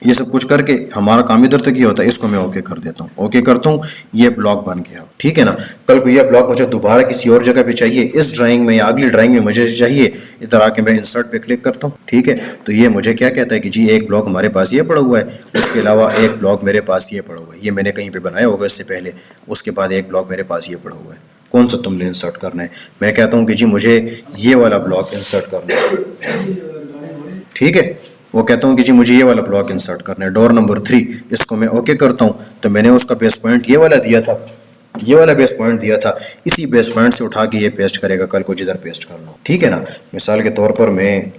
ये सब कुछ करके हमारा काम इधर तक ही होता है, इसको मैं ओके कर देता हूँ। ओके करता हूँ, ये ब्लॉक बन गया। ठीक है ना, कल को ये ब्लॉक मुझे दोबारा किसी और जगह पे चाहिए, इस ड्राइंग में या अगली ड्राइंग में मुझे चाहिए, इधर आके मैं इंसर्ट पे क्लिक करता हूँ। ठीक है, तो ये मुझे क्या कहता है कि जी एक ब्लॉक हमारे पास ये पड़ा हुआ है, उसके अलावा एक ब्लॉक मेरे पास ये पड़ा हुआ है, ये मैंने कहीं पर बनाया होगा इससे पहले, उसके बाद एक ब्लॉक मेरे पास ये पड़ा हुआ है, कौन सा तुमने इंसर्ट करना है। मैं कहता हूँ कि जी मुझे ये वाला ब्लॉक इंसर्ट करना है। ठीक है, वो कहता हूँ कि जी मुझे ये वाला ब्लॉक इंसर्ट करना है, डोर नंबर 3। इसको मैं ओके करता हूँ तो मैंने उसका बेस पॉइंट ये वाला दिया था, ये वाला बेस पॉइंट दिया था, इसी बेस पॉइंट से उठा के ये पेस्ट करेगा कल को जिधर पेस्ट करना हो। ठीक है ना, मिसाल के तौर पर मैं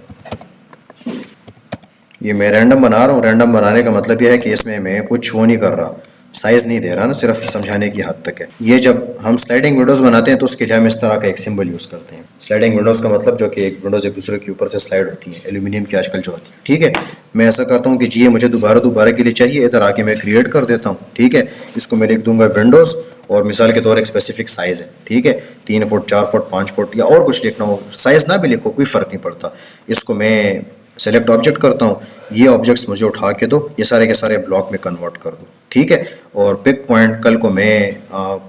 रैंडम बना रहा हूँ। रैंडम बनाने का मतलब यह है कि इसमें मैं कुछ वो नहीं कर रहा, साइज़ नहीं दे रहा ना, सिर्फ समझाने की हद तक है। ये जब हम स्लाइडिंग विंडोज़ बनाते हैं तो उसके लिए हम इस तरह का एक सिंबल यूज़ करते हैं। स्लाइडिंग विंडोज़ का मतलब जो कि एक विंडोज़ एक दूसरे के ऊपर से स्लाइड होती है, एल्यूमिनियम की आजकल जो होती है। ठीक है, मैं ऐसा करता हूँ कि जी ये मुझे दोबारा के लिए चाहिए, इधर आके मैं क्रिएट कर देता हूँ। ठीक है, इसको मैं लिख दूंगा विंडोज़ और मिसाल के तौर एक स्पेसिफिक साइज़ है। ठीक है, 3 फुट 4 फुट 5 फुट या और कुछ लिखना हो, साइज़ ना भी लिखो कोई फ़र्क नहीं पड़ता। इसको मैं सेलेक्ट ऑब्जेक्ट करता हूँ, ये ऑब्जेक्ट्स मुझे उठा के दो, ये सारे के सारे ब्लॉक में कन्वर्ट कर दो। ठीक है, और पिक पॉइंट कल को मैं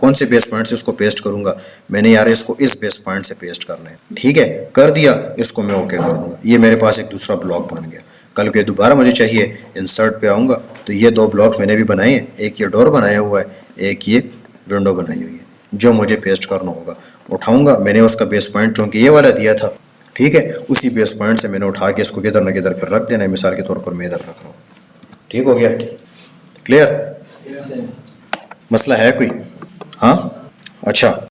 कौन से बेस पॉइंट से इसको पेस्ट करूँगा, मैंने यार इसको इस बेस पॉइंट से पेस्ट करना है। ठीक है, कर दिया, इसको मैं ओके कर दूँगा। ये मेरे पास एक दूसरा ब्लॉक बन गया। कल को ये दोबारा मुझे चाहिए, इंसर्ट पे आऊँगा तो ये 2 ब्लॉक्स मैंने भी बनाए हैं, एक ये डोर बनाया हुआ है, एक ये विंडो बनाई हुई है। जो मुझे पेस्ट करना होगा उठाऊँगा, मैंने उसका बेस पॉइंट चूँकि ये वाला दिया था, ठीक है, उसी बेस पॉइंट से मैंने उठा के इसको किधर न किधर फिर रख देना है। मिसाल के तौर पर मैं इधर रख रहा हूँ। ठीक हो गया, क्लियर? मसला है कोई? हाँ, अच्छा।